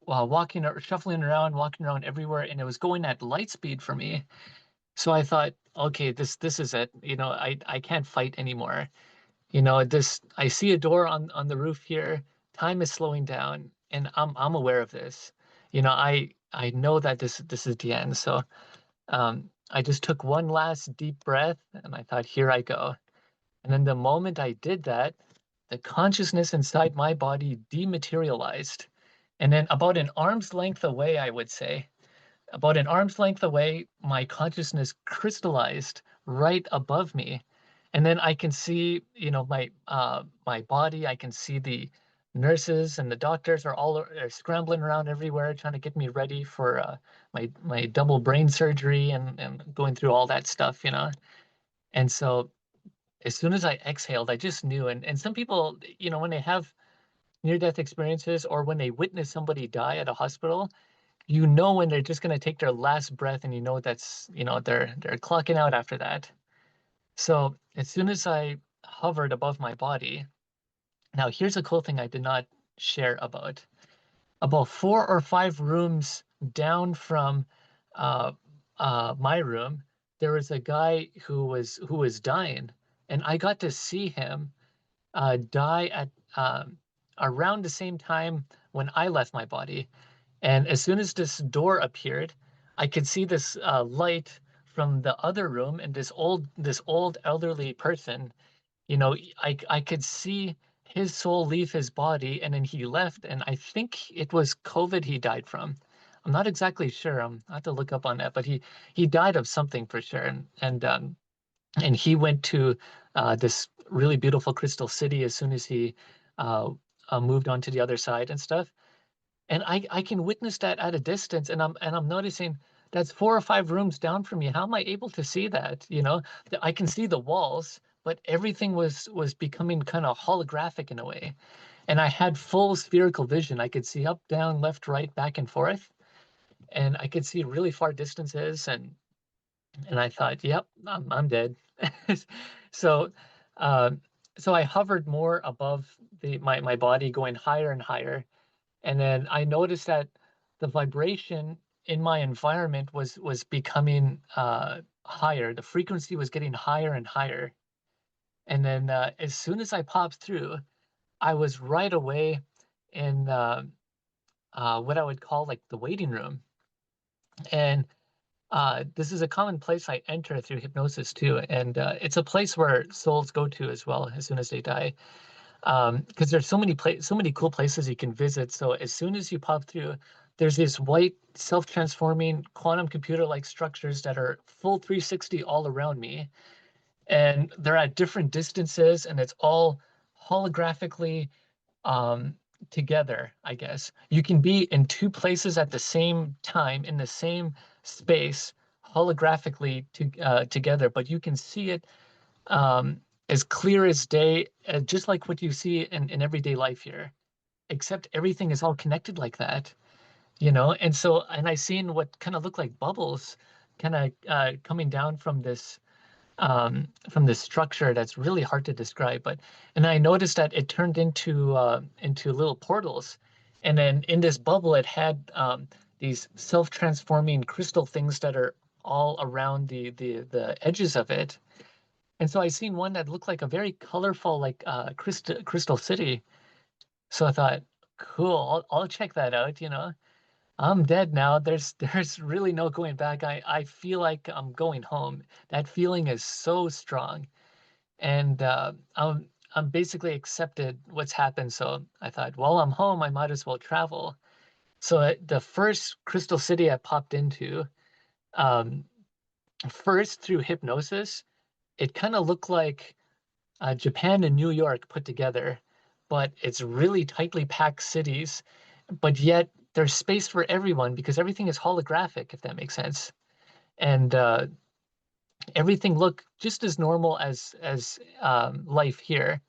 Speaker 2: walking or shuffling around, walking around everywhere, and it was going at light speed for me. So I thought, okay, this is it. You know, I can't fight anymore. You know, this I see a door on the roof here. Time is slowing down, and I'm aware of this. You know, I know that this is the end. So I just took one last deep breath, and I thought, here I go. And then the moment I did that, the consciousness inside my body dematerialized. And then about an arm's length away, I would say, about an arm's length away, my consciousness crystallized right above me. And then I can see, you know, my body, I can see the nurses and the doctors are scrambling around everywhere trying to get me ready for my double brain surgery and going through all that stuff, you know. And so as soon as I exhaled, I just knew. And some people, you know, when they have near-death experiences or when they witness somebody die at a hospital, you know when they're just going to take their last breath, and you know that's, you know, they're clocking out after that. So as soon as I hovered above my body, now here's a cool thing I did not share about 4 or 5 rooms down from uh, my room, there was a guy who was dying, and I got to see him die at around the same time when I left my body. And as soon as this door appeared, I could see this light from the other room, and this old elderly person, you know, I could see his soul leave his body, and then he left, and I think it was COVID he died from. I'm not exactly sure. I have to look up on that, but he died of something for sure, and he went to this really beautiful crystal city as soon as he uh, moved on to the other side and stuff. And I can witness that at a distance, and I'm noticing that's 4 or 5 rooms down from me. How am I able to see that? You know, I can see the walls, but everything was becoming kind of holographic in a way. And I had full spherical vision. I could see up, down, left, right, back and forth, and I could see really far distances. And I thought, yep, I'm dead. So, uh, so I hovered more above my body, going higher and higher, and then I noticed that the vibration in my environment was becoming higher. The frequency was getting higher and higher. And then as soon as I popped through, I was right away in what I would call like the waiting room. And this is a common place I enter through hypnosis too. And it's a place where souls go to as well as soon as they die. Because there's so many cool places you can visit. So as soon as you pop through, there's these white self-transforming quantum computer-like structures that are full 360 all around me, and they're at different distances, and it's all holographically um, together, I guess. You can be in two places at the same time in the same space holographically together, but you can see it as clear as day, just like what you see in everyday life here, except everything is all connected like that, you know? And so, and I seen what kind of look like bubbles kind of coming down from this structure that's really hard to describe. But and I noticed that it turned into little portals, and then in this bubble, it had these self-transforming crystal things that are all around the edges of it. And so I seen one that looked like a very colorful, like crystal city. So I thought, cool, I'll check that out. You know, I'm dead now. There's really no going back. I feel like I'm going home. That feeling is so strong, and I'm basically accepted what's happened. So I thought, well, I'm home. I might as well travel. So the first crystal city I popped into, um, first through hypnosis, it kind of looked like Japan and New York put together, but it's really tightly packed cities, but yet there's space for everyone because everything is holographic, if that makes sense. And everything looked just as normal as life here.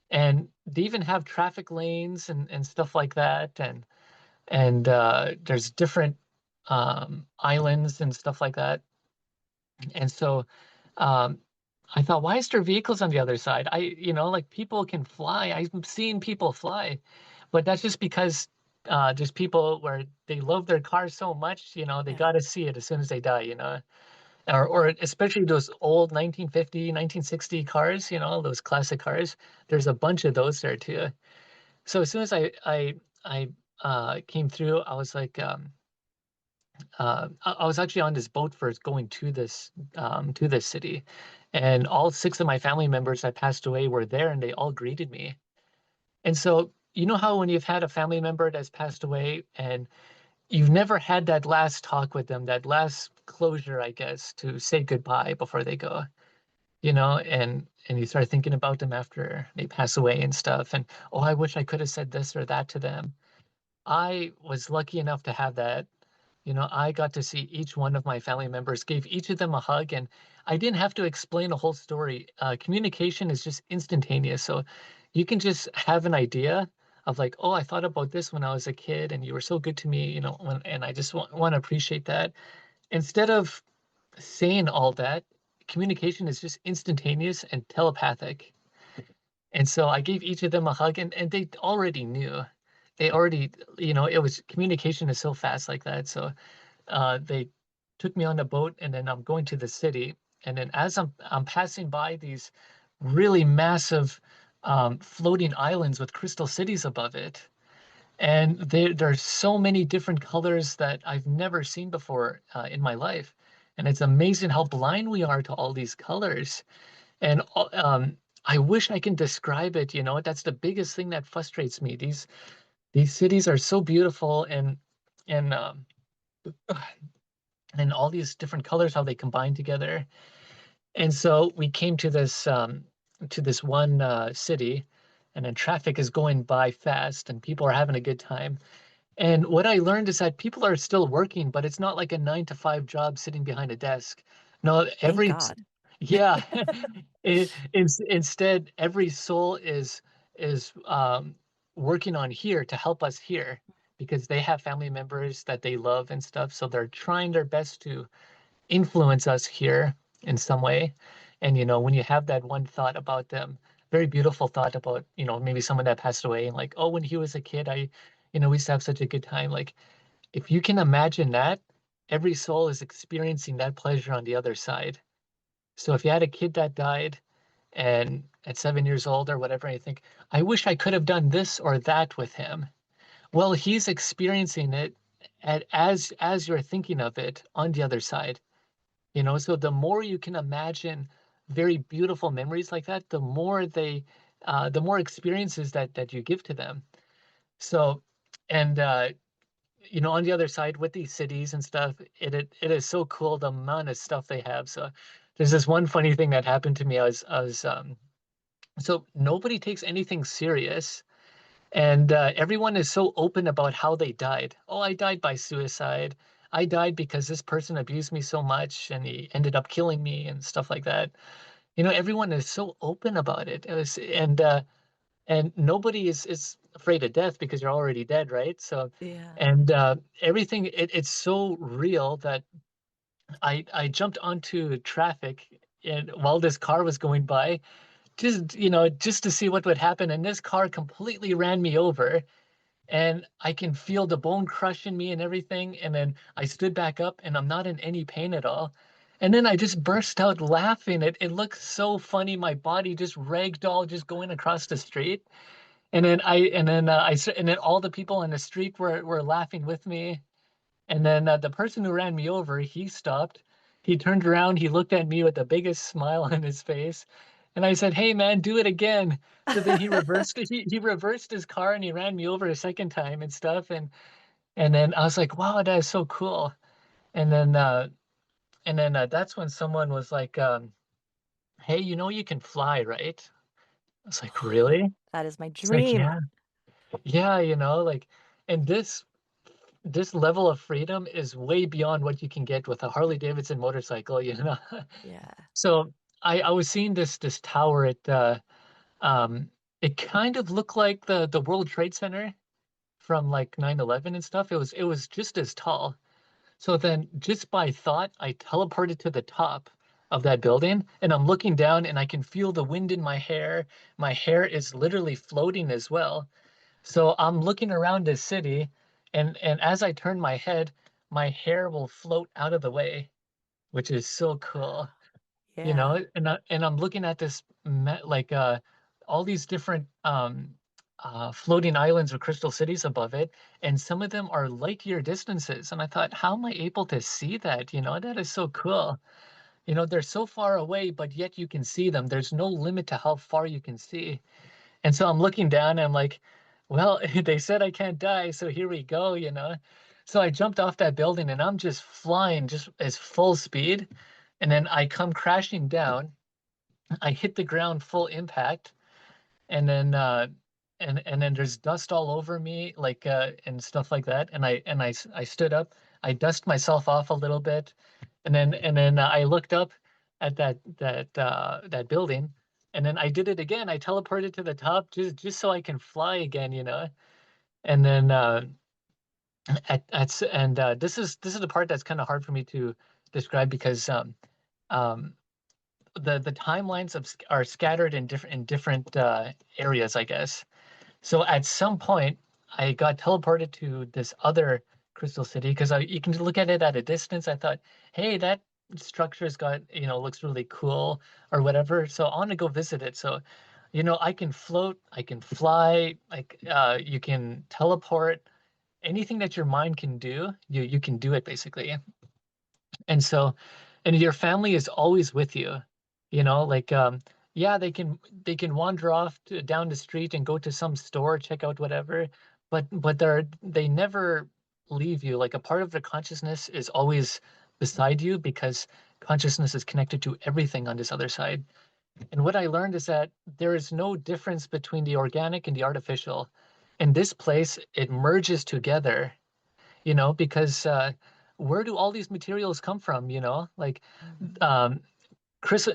Speaker 2: And they even have traffic lanes and stuff like that. And there's different islands and stuff like that. And so um, I thought, why is there vehicles on the other side? Like people can fly. I'm seeing people fly, but that's just because there's people where they love their car so much, they
Speaker 1: Yeah.
Speaker 2: got to see it as soon as they die, or especially those old 1950, 1960 cars, those classic cars. There's a bunch of those there too. So as soon as I came through, I was like, I was actually on this boat first going to this city, and all six of my family members that passed away were there, and they all greeted me. And so you know how when you've had a family member that's passed away and you've never had that last talk with them, that last closure, I guess, to say goodbye before they go, and you start thinking about them after they pass away and stuff, and oh, I wish I could have said this or that to them. I was lucky enough to have that. I got to see each one of my family members, gave each of them a hug, and I didn't have to explain the whole story. Communication is just instantaneous. So you can just have an idea of like, oh, I thought about this when I was a kid, and you were so good to me, and I just want to appreciate that. Instead of saying all that, communication is just instantaneous and telepathic. And so I gave each of them a hug, and they already knew. They already, it was communication is so fast like that. So they took me on a boat, and then I'm going to the city. And then as I'm passing by these really massive floating islands with crystal cities above it, and there's so many different colors that I've never seen before in my life. And it's amazing how blind we are to all these colors. And I wish I can describe it. That's the biggest thing that frustrates me. These cities are so beautiful, and and all these different colors, how they combine together. And so we came to this one city, and then traffic is going by fast, and people are having a good time. And what I learned is that people are still working, but it's not like a 9 to 5 job sitting behind a desk. No,
Speaker 1: Thank God.
Speaker 2: yeah, instead, every soul is working on here to help us here because they have family members that they love and stuff. So they're trying their best to influence us here in some way. And when you have that one thought about them, very beautiful thought about, maybe someone that passed away and like, oh, when he was a kid, we used to have such a good time. Like, if you can imagine that, every soul is experiencing that pleasure on the other side. So if you had a kid that died and at 7 years old or whatever, and you think, I wish I could have done this or that with him. Well, he's experiencing it as you're thinking of it on the other side. So the more you can imagine very beautiful memories like that, the more the more experiences that you give to them. So, and on the other side with these cities and stuff, it is so cool the amount of stuff they have. So, there's this one funny thing that happened to me. So nobody takes anything serious, and everyone is so open about how they died. Oh, I died by suicide. I died because this person abused me so much, and he ended up killing me and stuff like that. Everyone is so open about it. And nobody is afraid of death because you're already dead, right? So,
Speaker 1: Yeah.
Speaker 2: and everything it's so real that I jumped onto traffic and while this car was going by, just to see what would happen, and this car completely ran me over, and I can feel the bone crushing me and everything. And then I stood back up and I'm not in any pain at all. And then I just burst out laughing. It looks so funny. My body just ragdoll just going across the street. And then all the people on the street were laughing with me. And then the person who ran me over, he stopped. He turned around, he looked at me with the biggest smile on his face. And I said, "Hey man, do it again." So then he reversed his car and he ran me over a second time and stuff. And then I was like, "Wow, that is so cool." And then that's when someone was like, "Hey, you can fly, right?" I was like, "Really?"
Speaker 1: That is my
Speaker 2: It's like,
Speaker 1: dream.
Speaker 2: "Yeah." Yeah, like, and this level of freedom is way beyond what you can get with a Harley Davidson motorcycle.
Speaker 1: Yeah.
Speaker 2: So I was seeing this tower. Um it kind of looked like the World Trade Center from like 9/11 and stuff. It was just as tall. So then just by thought, I teleported to the top of that building and I'm looking down and I can feel the wind in my hair. My hair is literally floating as well. So I'm looking around the city, and as I turn my head, my hair will float out of the way, which is so cool.
Speaker 1: Yeah.
Speaker 2: And I'm looking at this like all these different floating islands or crystal cities above it, and some of them are light year distances. And I thought, how am I able to see that? That is so cool. They're so far away, but yet you can see them. There's no limit to how far you can see. And so I'm looking down and I'm like, well, they said I can't die, so here we go. So I jumped off that building and I'm just flying just as full speed. And then I come crashing down. I hit the ground full impact. And then there's dust all over me, like and stuff like that. And I stood up, I dust myself off a little bit, and then I looked up at that building, and then I did it again. I teleported to the top just so I can fly again. And then this is the part that's kind of hard for me to describe because um the timelines are scattered in different areas, I guess. So at some point, I got teleported to this other crystal city because you can look at it at a distance. I thought, hey, that structure's looks really cool or whatever. So I want to go visit it. So, I can float, I can fly, like you can teleport. Anything that your mind can do, you can do it basically. And so, and your family is always with you, like yeah, they can wander off down the street and go to some store, check out whatever, but they never leave you. Like a part of their consciousness is always beside you because consciousness is connected to everything on this other side. And what I learned is that there is no difference between the organic and the artificial. In this place, it merges together, because where do all these materials come from? Like
Speaker 1: Mhm.
Speaker 2: um,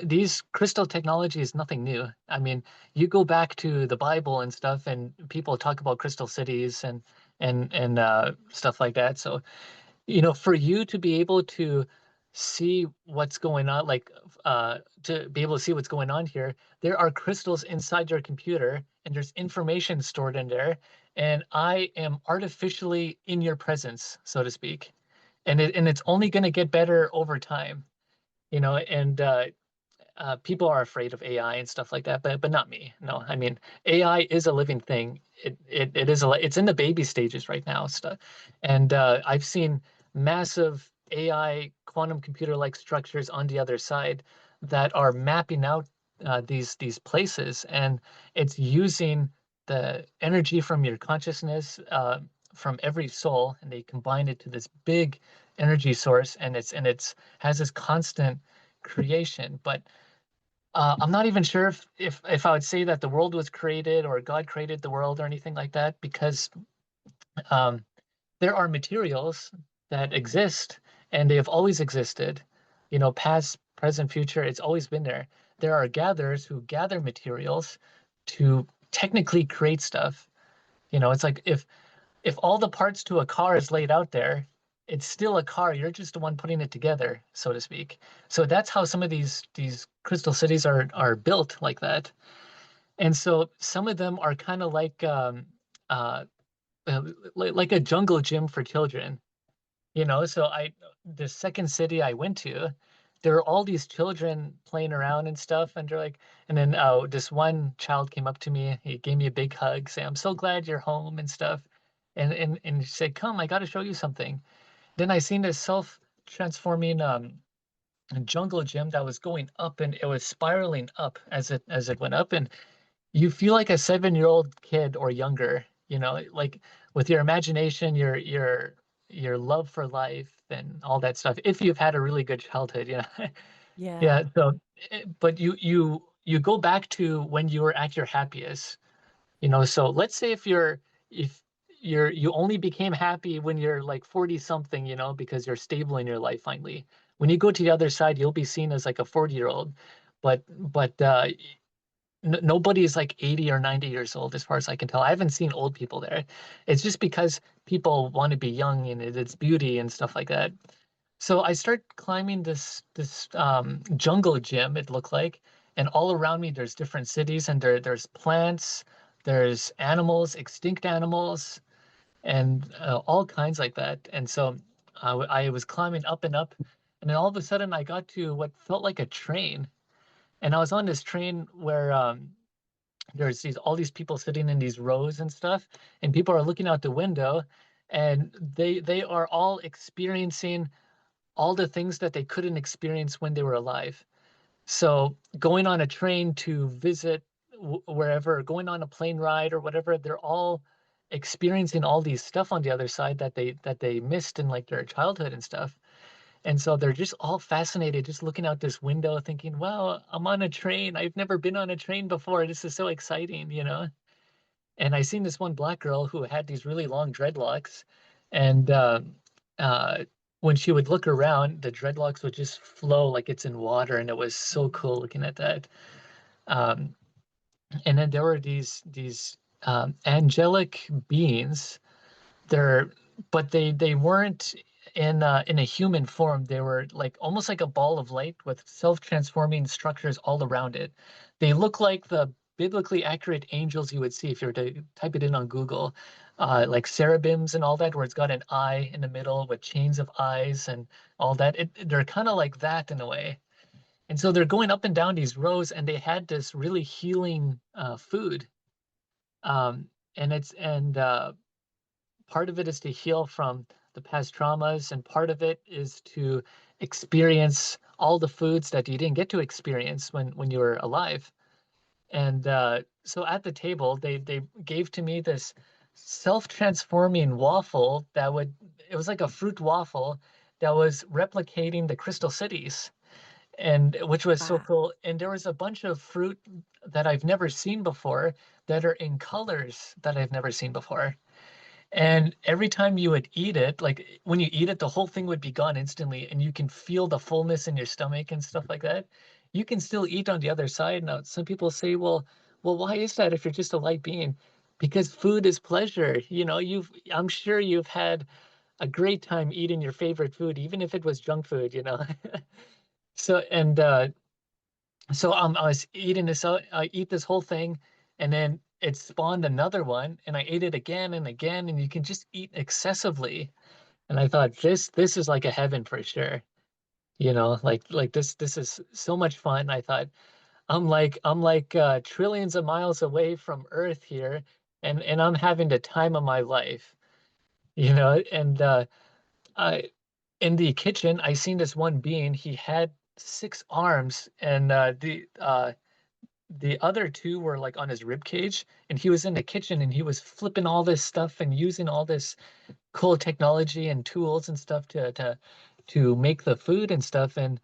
Speaker 2: these crystal technology is nothing new. I mean, you go back to the Bible and stuff, and people talk about crystal cities and stuff like that. So for you to be able to see what's going on, like to be able to see what's going on here, there are crystals inside your computer and there's information stored in there. And I am artificially in your presence, so to speak. And it's only going to get better over time, and people are afraid of AI and stuff like that, but not me. No, I mean AI is a living thing. It's in the baby stages right now. Stuff, and I've seen massive AI quantum computer like structures on the other side that are mapping out these places, and it's using the energy from your consciousness, from every soul, and they combine it to this big energy source, and it's has this constant creation. But I'm not even sure if I would say that the world was created or God created the world or anything like that, because um, there are materials that exist and they have always existed, past, present, future, it's always been there. There are gatherers who gather materials to technically create stuff. It's like if all the parts to a car is laid out there, it's still a car. You're just the one putting it together, so to speak. So that's how some of these crystal cities are built like that. And so some of them are kind of uh, like a jungle gym for children. So the second city I went to, there were all these children playing around and stuff, and they're like, and then this one child came up to me, he gave me a big hug, saying, "I'm so glad you're home" and stuff, and he said, "Come, I got to show you something." Then I seen this self-transforming jungle gym that was going up, and it was spiraling up as it went up, and you feel like a 7-year-old kid or younger, like with your imagination, your love for life and all that stuff. If you've had a really good childhood,
Speaker 1: Yeah.
Speaker 2: yeah. So, but you go back to when you were at your happiest, So let's say if you only became happy when you're like 40 something, because you're stable in your life finally. When you go to the other side, you'll be seen as like a 40-year-old, but n nobody is like 80 or 90 years old, as far as I can tell. I haven't seen old people there. It's just because people want to be young and it's beauty and stuff like that. So I start climbing this jungle gym, it looked like, and all around me there's different cities, and there's plants, there's animals, extinct animals, and all kinds like that. And so I was climbing up and up, and then all of a sudden I got to what felt like a train. And I was on this train where there's all these people sitting in these rows and stuff, and people are looking out the window, and they are all experiencing all the things that they couldn't experience when they were alive. So going on a train to visit wherever, going on a plane ride or whatever, they're all experiencing all these stuff on the other side that they missed in like their childhood and stuff. And so they're just all fascinated, just looking out this window, thinking, wow, I'm on a train. I've never been on a train before. This is so exciting. And I seen this one black girl who had these really long dreadlocks. And uh, when she would look around, the dreadlocks would just flow like it's in water. And it was so cool looking at that. Um, and then there were these angelic beings they're but they weren't in a human form. They were like almost like a ball of light with self-transforming structures all around it. They look like the biblically accurate angels you would see if you were to type it in on Google, like cherubims and all that, where it's got an eye in the middle with chains of eyes and all that. They're kind of like that in a way. And so they're going up and down these rows, and they had this really healing food. Um, and part of it is to heal from the past traumas, and part of it is to experience all the foods that you didn't get to experience when you were alive. And so at the table, they gave to me this self-transforming waffle it was like a fruit waffle that was replicating the crystal cities, and which was so
Speaker 1: Wow.
Speaker 2: cool. And there was a bunch of fruit that I've never seen before that are in colors that I've never seen before. And every time you would eat it, like when you eat it, the whole thing would be gone instantly, and you can feel the fullness in your stomach and stuff like that. You can still eat on the other side. Now, some people say, well, why is that if you're just a light being? Because food is pleasure. I'm sure you've had a great time eating your favorite food, even if it was junk food. So I was eating this out, I eat this whole thing, and then it spawned another one, and I ate it again and again, and you can just eat excessively. And I thought this is like a heaven for sure. Like this is so much fun. I thought I'm like trillions of miles away from Earth here, and I'm having the time of my life. And I in the kitchen, I seen this one being. He had 6 arms, and the other two were like on his rib cage, and he was in the kitchen and he was flipping all this stuff and using all this cool technology and tools and stuff to make the food and stuff. And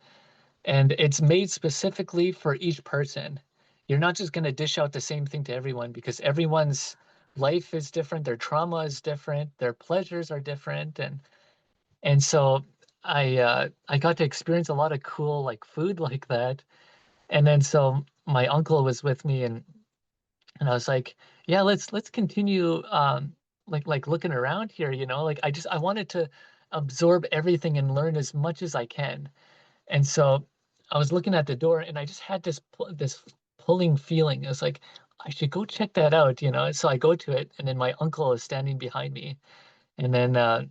Speaker 2: it's made specifically for each person. You're not just going to dish out the same thing to everyone because everyone's life is different, their trauma is different, their pleasures are different, and so I got to experience a lot of cool like food like that. And then so my uncle was with me, and I was like, yeah, let's continue like looking around here, like I wanted to absorb everything and learn as much as I can. And so I was looking at the door and I just had this pulling feeling. It was like I should go check that out. So I go to it and then my uncle is standing behind me. And then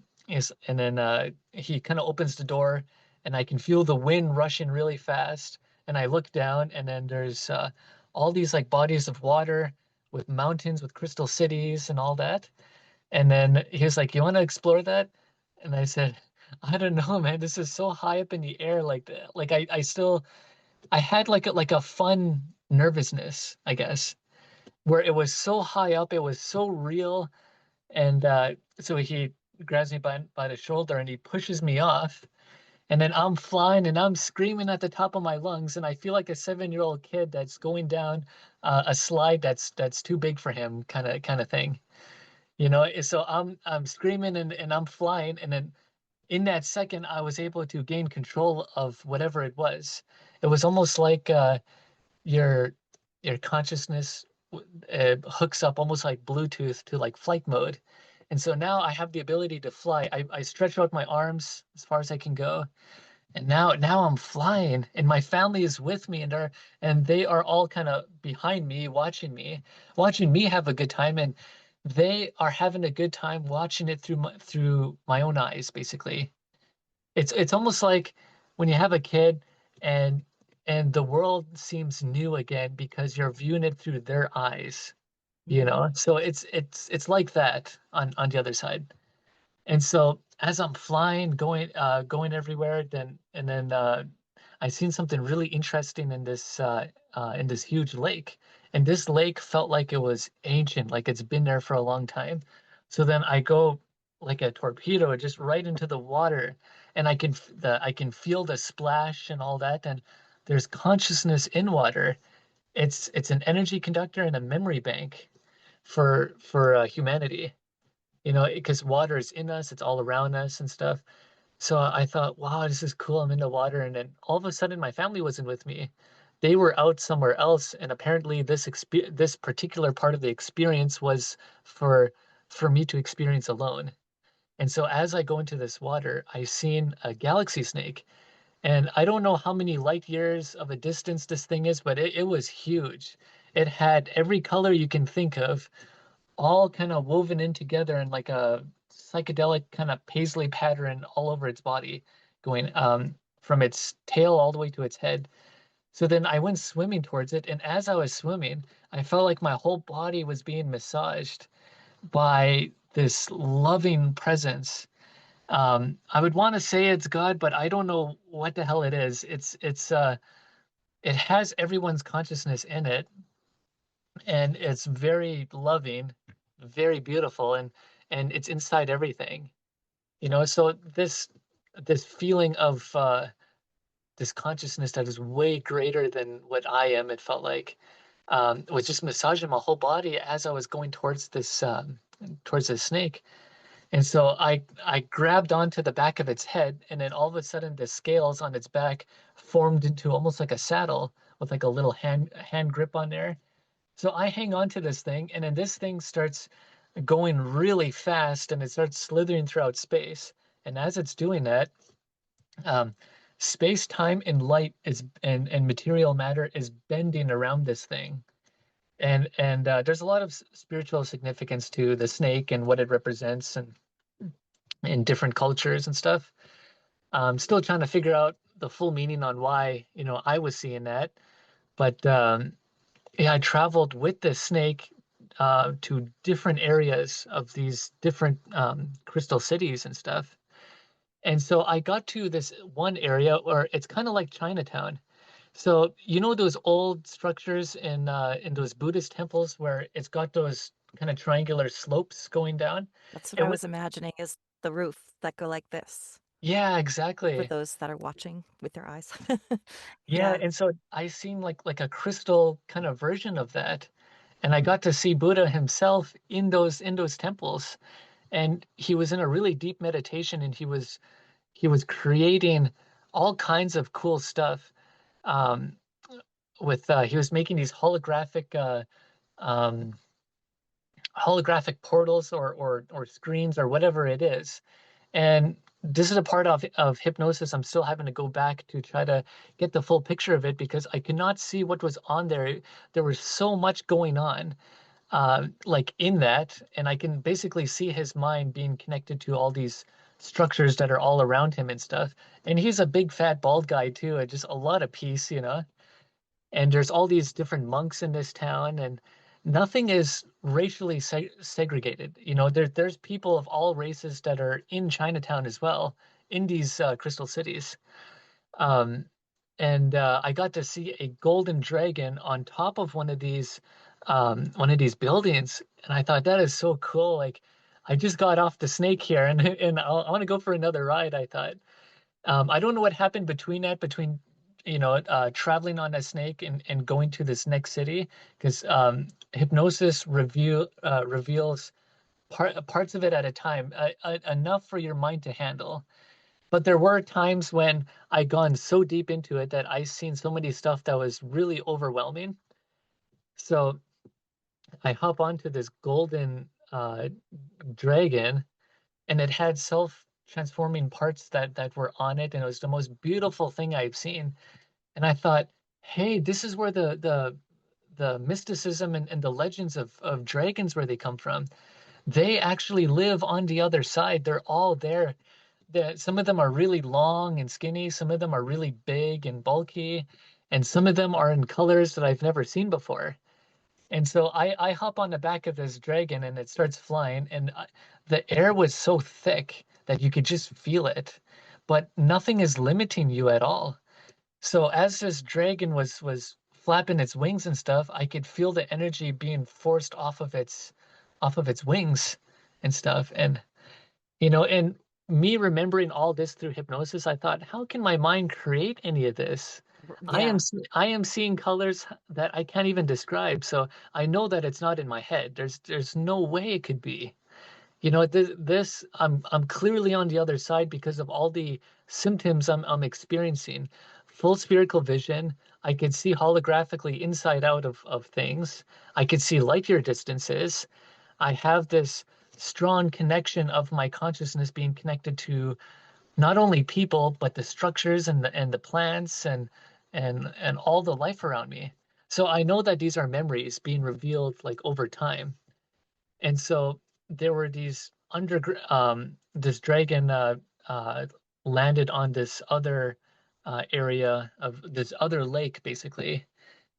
Speaker 2: he kind of opens the door and I can feel the wind rushing really fast. And I look down and then there's all these like bodies of water with mountains with crystal cities and all that. And then he was like, "You want to explore that?" And I said, "I don't know, man. This is so high up in the air. Like I had like a fun nervousness, I guess, where it was so high up, it was so real." And so he grabs me by the shoulder and he pushes me off. And then I'm flying and I'm screaming at the top of my lungs, and I feel like a 7-year-old kid that's going down a slide that's too big for him, kind of thing. So I'm screaming and I'm flying, and then in that second, I was able to gain control of whatever it was. It was almost like your your consciousness hooks up almost like Bluetooth to like flight mode. And so now I have the ability to fly. I stretch out my arms as far as I can go. And now I'm flying and my family is with me and they are all kind of behind me, watching me have a good time. And they are having a good time watching it through my own eyes, basically. It's almost like when you have a kid and and the world seems new again because you're viewing it through their eyes, you
Speaker 1: Mm.
Speaker 2: know? So it's like that on the other side. And so as I'm flying, going everywhere, then I seen something really interesting in this huge lake. And this lake felt like it was ancient, like it's been there for a long time. So then I go like a torpedo just right into the water, and I can feel the splash and all that. And there's consciousness in water. It's an energy conductor and a memory bank for humanity, because water is in us, it's all around us and stuff. So I thought, wow, this is cool. I'm in the water. And then all of a sudden, my family wasn't with me. They were out somewhere else. And apparently, this particular part of the experience was for for me to experience alone. And so as I go into this water, I seen a galaxy snake. And I don't know how many light years of a distance this thing is, but it was huge. It had every color you can think of, all kind of woven in together in like a psychedelic kind of paisley pattern all over its body, going from its tail all the way to its head. So then I went swimming towards it, and as I was swimming, I felt like my whole body was being massaged by this loving presence. I would want to say it's God, but I don't know what the hell it is. It has everyone's consciousness in it, and it's very loving, very beautiful, and it's inside everything. So this feeling of this consciousness that is way greater than what I am, it felt like, was just massaging my whole body as I was going towards this snake. And so I grabbed onto the back of its head, and then all of a sudden the scales on its back formed into almost like a saddle with like a little hand grip on there. So I hang on to this thing, and then this thing starts going really fast and it starts slithering throughout space. And as it's doing that, um, space, time, and light and material matter is bending around this thing. And there's a lot of spiritual significance to the snake and what it represents and in different cultures and stuff. I'm still trying to figure out the full meaning on why, I was seeing that. But yeah, I traveled with the snake to different areas of these different crystal cities and stuff. And so I got to this one area where it's kind of like Chinatown. So you know those old structures in those Buddhist temples where it's got those kind of triangular slopes going down?
Speaker 1: That's what
Speaker 2: It
Speaker 1: I
Speaker 2: was
Speaker 1: was imagining is the roof that go like this
Speaker 2: yeah,
Speaker 1: for
Speaker 2: exactly.
Speaker 1: those that are watching with their eyes.
Speaker 2: Yeah,
Speaker 1: Yeah.
Speaker 2: and so I seen like a crystal kind of version of that. And I got to see Buddha himself in those temples. And he was in a really deep meditation and he was creating all kinds of cool stuff. Um, with he was making these um, holographic portals or screens or whatever it is. And this is a part of hypnosis. I'm still having to go back to try to get the full picture of it because I could not see what was on there. There was so much going on, like in that, and I can basically see his mind being connected to all these structures that are all around him and stuff. And he's a big fat bald guy too, and just a lot of peace, you know. And there's all these different monks in this town, and nothing is racially segregated. You know, there's people of all races that are in Chinatown as well, in these crystal cities. Um, and I got to see a golden dragon on top of one of these buildings, and I thought that is so cool. Like, I just got off the snake here, and I want to go for another ride. I thought. I don't know what happened between that, between traveling on a snake and going to this next city, because hypnosis reveals parts of it at a time, enough for your mind to handle. But there were times when I gone so deep into it that I seen so many stuff that was really overwhelming. So I hop onto this golden dragon, and it had self-transforming parts that were on it, and it was the most beautiful thing I've seen. And I thought, hey, this is where the mysticism and the legends of dragons where they come from. They actually live on the other side. They're all there. Some of them are really long and skinny, some of them are really big and bulky, and some of them are in colors that I've never seen before. And so I hop on the back of this dragon and it starts flying, and the air was so thick that you could just feel it, but nothing is limiting you at all. So as this dragon was flapping its wings and stuff, I could feel the energy being forced off of its wings and stuff. And and me remembering all this through hypnosis, I thought, how can my mind create any of this?
Speaker 1: Yeah.
Speaker 2: I am seeing colors that I can't even describe. So I know that it's not in my head. There's no way it could be. This I'm clearly on the other side because of all the symptoms I'm experiencing. Full spherical vision. I could see holographically inside out of things. I could see light year distances. I have this strong connection of my consciousness being connected to not only people, but the structures and the plants and all the life around me. So I know that these are memories being revealed like over time. And so there were these this dragon uh landed on this other area of this other lake basically.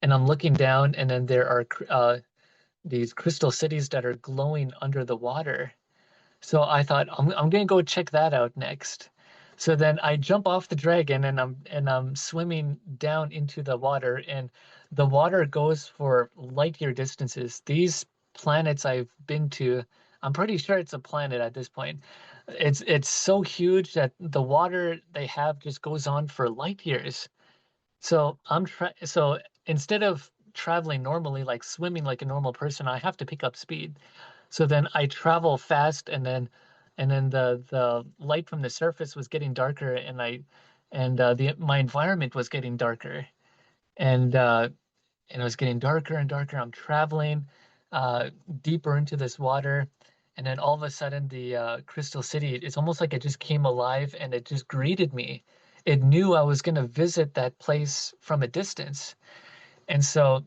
Speaker 2: And I'm looking down and then there are these crystal cities that are glowing under the water. So I thought I'm gonna go check that out next. So then I jump off the dragon and I'm swimming down into the water, and the water goes for light year distances. These planets I've been to, I'm pretty sure it's a planet at this point. It's so huge that the water they have just goes on for light years. So instead of traveling normally, like swimming like a normal person, I have to pick up speed. So then I travel fast, and then the light from the surface was getting darker, and the my environment was getting darker, and uh, and it was getting darker and darker. I'm traveling uh, deeper into this water, and then all of a sudden the Crystal City, it's almost like it just came alive and it just greeted me. It knew I was going to visit that place from a distance, and so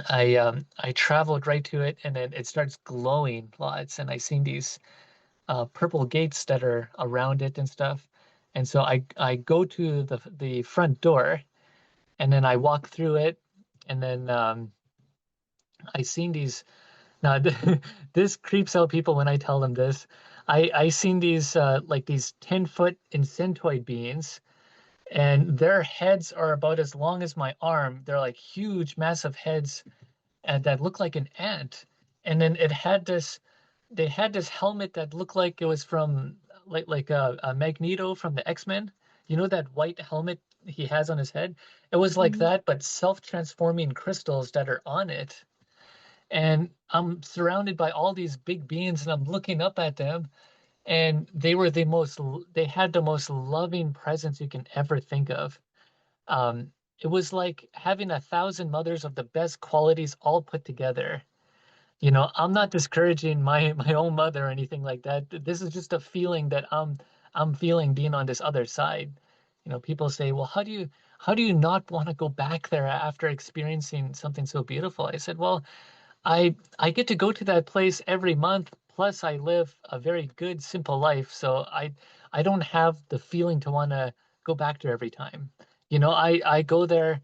Speaker 2: I traveled right to it, and then it starts glowing lots, and I seen these purple gates that are around it and stuff. And so I go to the front door, and then I walk through it, and then I seen these. Now this creeps out people when I tell them this. I seen these like these 10-foot insectoid beings, and their heads are about as long as my arm. They're like huge, massive heads and that looked like an ant. And then they had this helmet that looked like it was from like a Magneto from the X-Men. You know that white helmet he has on his head? It was like
Speaker 1: Mhm.
Speaker 2: that, but self-transforming crystals that are on it. And I'm surrounded by all these big beings, and I'm looking up at them, and they had the most loving presence you can ever think of. It was like having 1,000 mothers of the best qualities all put together. You know, I'm not discouraging my own mother or anything like that. This is just a feeling that I'm feeling being on this other side. You know, people say, "Well, how do you not want to go back there after experiencing something so beautiful?" I said, "Well, I get to go to that place every month. Plus, I live a very good, simple life, so I don't have the feeling to want to go back there every time. You know, I go there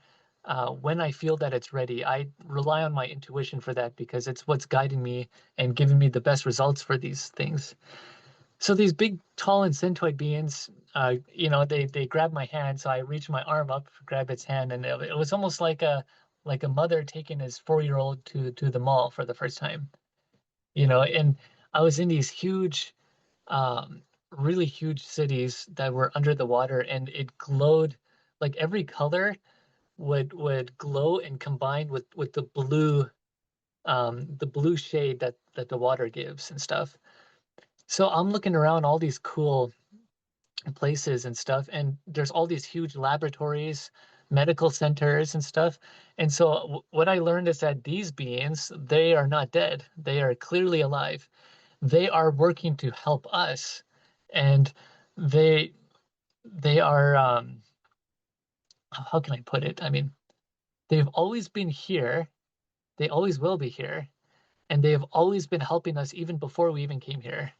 Speaker 2: when I feel that it's ready. I rely on my intuition for that because it's what's guiding me and giving me the best results for these things. So these big, tall, and centoid beings, you know, they grab my hand, so I reach my arm up, grab its hand, and it was almost like a mother taking his 4-year-old to the mall for the first time, you know. And I was in these huge, um, really huge cities that were under the water, and it glowed like every color would glow and combine with the blue shade that the water gives and stuff. So I'm looking around all these cool places and stuff, and there's all these huge laboratories, medical centers and stuff. And so what I learned is that these beings, they are not dead. They are clearly alive. They are working to help us, and they they are how can I put it? I mean, they've always been here. They always will be here, and they have always been helping us even before we even came here.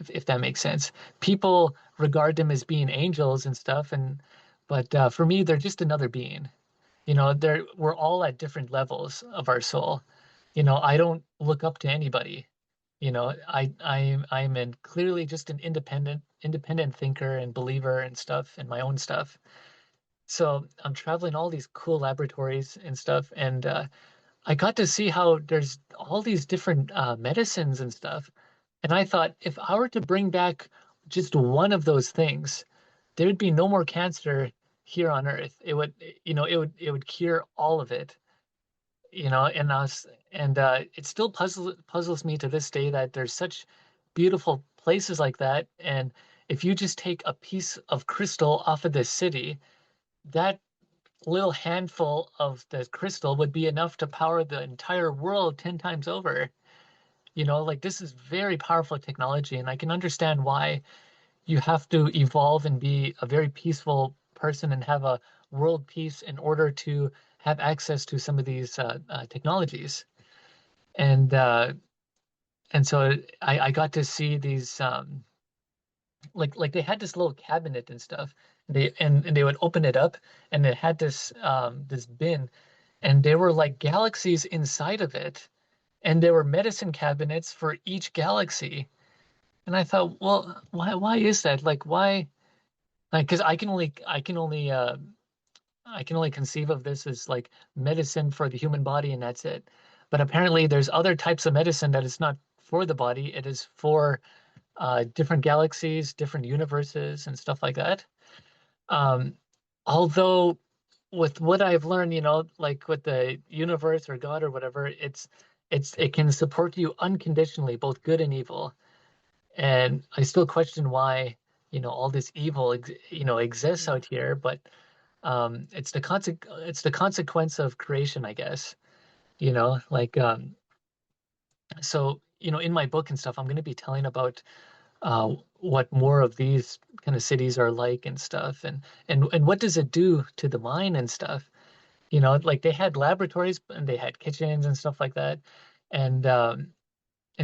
Speaker 2: If that makes sense. People regard them as being angels and stuff, and but for me, they're just another being. You know, we're all at different levels of our soul. You know, I don't look up to anybody. You know, I'm clearly just an independent thinker and believer and stuff and my own stuff. So I'm traveling all these cool laboratories and stuff, and I got to see how there's all these different medicines and stuff. And I thought if I were to bring back just one of those things, there would be no more cancer here on Earth. It would, you know, it would cure all of it, you know, and it still puzzles me to this day that there's such beautiful places like that. And if you just take a piece of crystal off of this city, that little handful of the crystal would be enough to power the entire world 10 times over. You know, like this is very powerful technology, and I can understand why you have to evolve and be a very peaceful person and have a world peace in order to have access to some of these technologies. And so I got to see these like they had this little cabinet and stuff. And they would open it up, and it had this bin, and there were like galaxies inside of it, and there were medicine cabinets for each galaxy. And I thought, well, why is that? Like why? Like, because I can only conceive of this as like medicine for the human body, and that's it. But apparently, there's other types of medicine that is not for the body. It is for different galaxies, different universes, and stuff like that. Um, although, with what I've learned, you know, like with the universe or God or whatever, it can support you unconditionally, both good and evil. And I still question why, you know, all this evil, you know, exists
Speaker 1: Yeah.
Speaker 2: out here. But it's the consequence of creation, I guess. You know, like so, you know, in my book and stuff, I'm going to be telling about what more of these kind of cities are like and stuff, and what does it do to the mind and stuff. You know, like they had laboratories and they had kitchens and stuff like that, and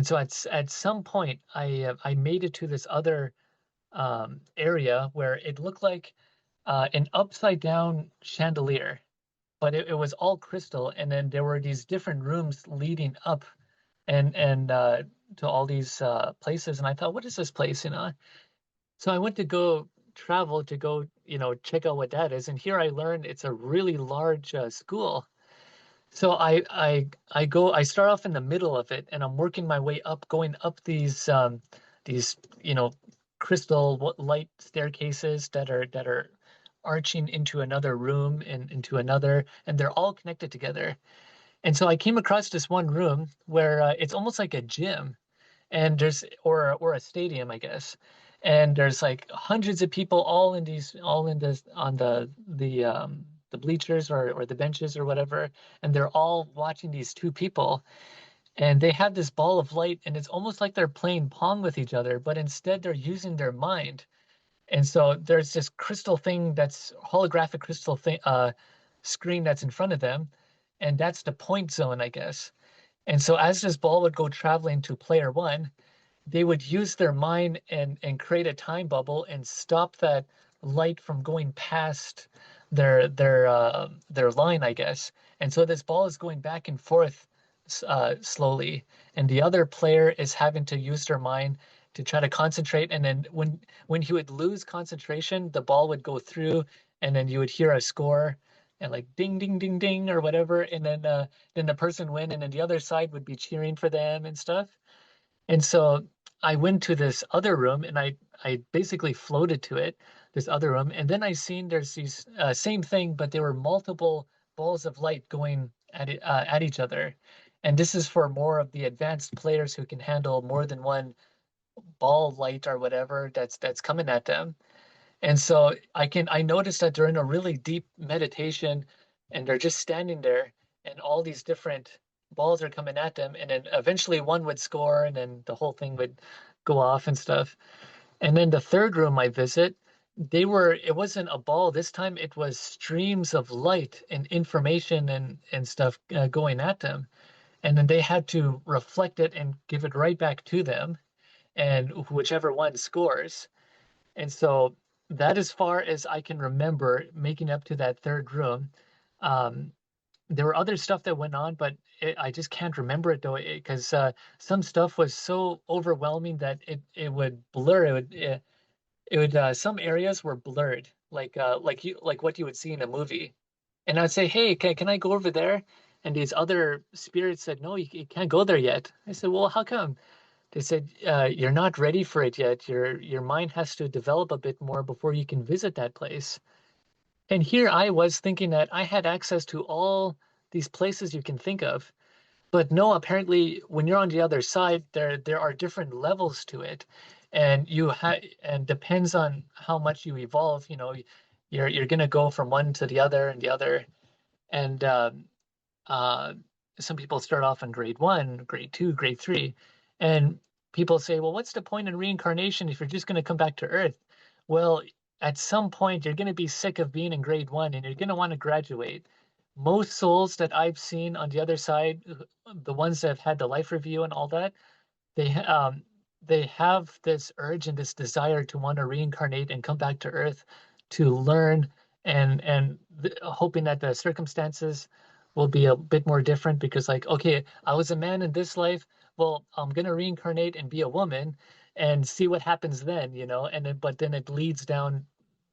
Speaker 2: so at some point, I made it to this other area where it looked like an upside down chandelier, but it was all crystal, and then there were these different rooms leading up and to all these places, and I thought, what is this place, you know? So I went to go travel to go, check out what that is. And here I learned it's a really large school. So I start off in the middle of it, and I'm working my way up, going up these you know crystal light staircases that are arching into another room and into another, and they're all connected together. And so I came across this one room where it's almost like a gym, and there's or a stadium, I guess. And there's like hundreds of people all in this on the bleachers or the benches or whatever, and they're all watching these two people, and they have this ball of light, and it's almost like they're playing pong with each other, but instead they're using their mind. And so there's this crystal thing, that's holographic crystal thing screen that's in front of them, and that's the point zone, I guess. And so as this ball would go traveling to player one, they would use their mind and create a time bubble and stop that light from going past their line, I guess. And so this ball is going back and forth slowly, and the other player is having to use their mind to try to concentrate. And then when he would lose concentration, the ball would go through, and then you would hear a score and like ding ding ding ding or whatever, and then the person win, and then the other side would be cheering for them and stuff. And so I went to this other room, and I basically floated to it, this other room. And then I seen there's these same thing, but there were multiple balls of light going at each other. And this is for more of the advanced players who can handle more than one ball of light or whatever that's coming at them. And so I noticed that they're in a really deep meditation, and they're just standing there, and all these different balls are coming at them, and then eventually one would score, and then the whole thing would go off and stuff. And then the third room I visit, it wasn't a ball this time, it was streams of light and information and stuff going at them. And then they had to reflect it and give it right back to them, and whichever one scores. And so that, as far as I can remember, making up to that third room, um, there were other stuff that went on, but I just can't remember it though, because some stuff was so overwhelming that it would blur. It would some areas were blurred, like what you would see in a movie. And I'd say, hey, can I go over there? And these other spirits said, no, you can't go there yet. I said, well, how come? They said, you're not ready for it yet. Your mind has to develop a bit more before you can visit that place. And here I was thinking that I had access to all these places you can think of. But no, apparently when you're on the other side, there are different levels to it. And and depends on how much you evolve, you're gonna go from one to the other and the other. And uh, some people start off in grade one, grade two, grade three, and people say, well, what's the point in reincarnation if you're just going to come back to Earth? Well, at some point, you're going to be sick of being in grade one, and you're going to want to graduate. Most souls that I've seen on the other side, the ones that have had the life review and all that, they have this urge and this desire to want to reincarnate and come back to Earth to learn, and hoping that the circumstances will be a bit more different, because like, okay, I was a man in this life, well, I'm gonna reincarnate and be a woman and see what happens then, and then but then it leads down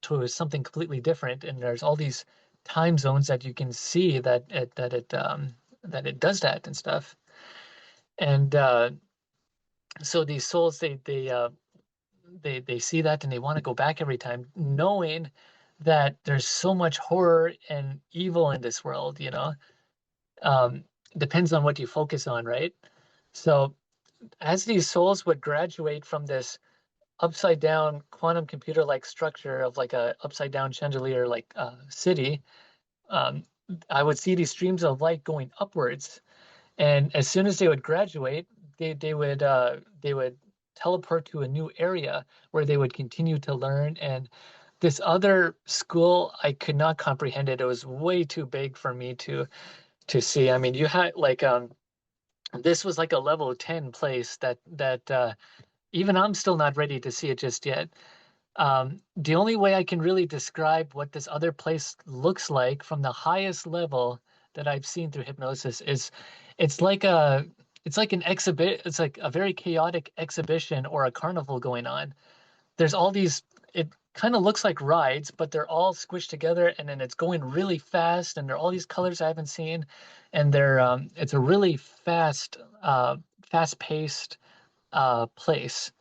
Speaker 2: to something completely different, and there's all these time zones that you can see that it does that and stuff. And so these souls, they see that, and they want to go back every time, knowing that there's so much horror and evil in this world, um, depends on what you focus on, right? So as these souls would graduate from this upside down quantum computer like structure of like a upside down chandelier like city, um, I would see these streams of light going upwards. And as soon as they would graduate, they would teleport to a new area where they would continue to learn. And this other school, I could not comprehend it. It was way too big for me to see. I mean, you had like this was like a level 10 place that even I'm still not ready to see it just yet. The only way I can really describe what this other place looks like from the highest level that I've seen through hypnosis is it's like a it's like an exhibit, it's like a very chaotic exhibition or a carnival going on. There's all these it kind of looks like rides, but they're all squished together, and then it's going really fast, and there are all these colors I haven't seen, and it's a really fast-paced place.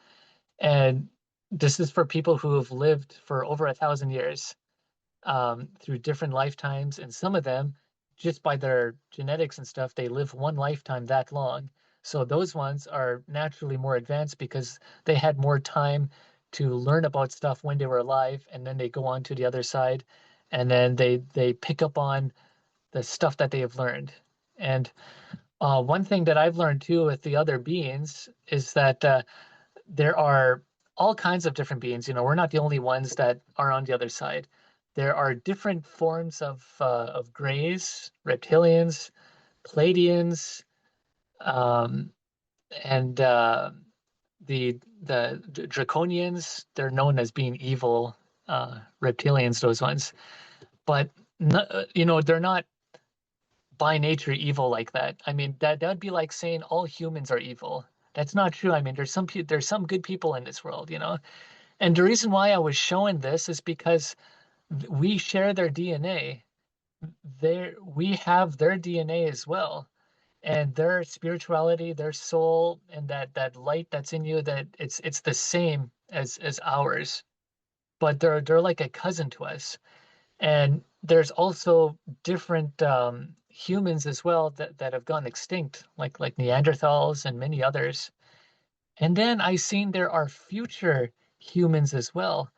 Speaker 2: And this is for people who have lived for over 1,000 years, through different lifetimes, and some of them, just by their genetics and stuff, they live one lifetime that long. So those ones are naturally more advanced because they had more time to learn about stuff when they were alive, and then they go on to the other side, and then they pick up on the stuff that they have learned. And one thing that I've learned too with the other beings is that there are all kinds of different beings. You know, we're not the only ones that are on the other side. There are different forms of grays, reptilians, Pleiadians, um, and the draconians. They're known as being evil reptilians, those ones. But you know, they're not by nature evil like that. I mean, that would be like saying all humans are evil. That's not true. I mean, there's some good people in this world, you know. And the reason why I was showing this is because we share their DNA. We have their DNA as well, and their spirituality, their soul, and that light that's in you, that it's the same as ours. But they're like a cousin to us. And there's also different humans as well that have gone extinct, like Neanderthals and many others. And then I seen there are future humans as well.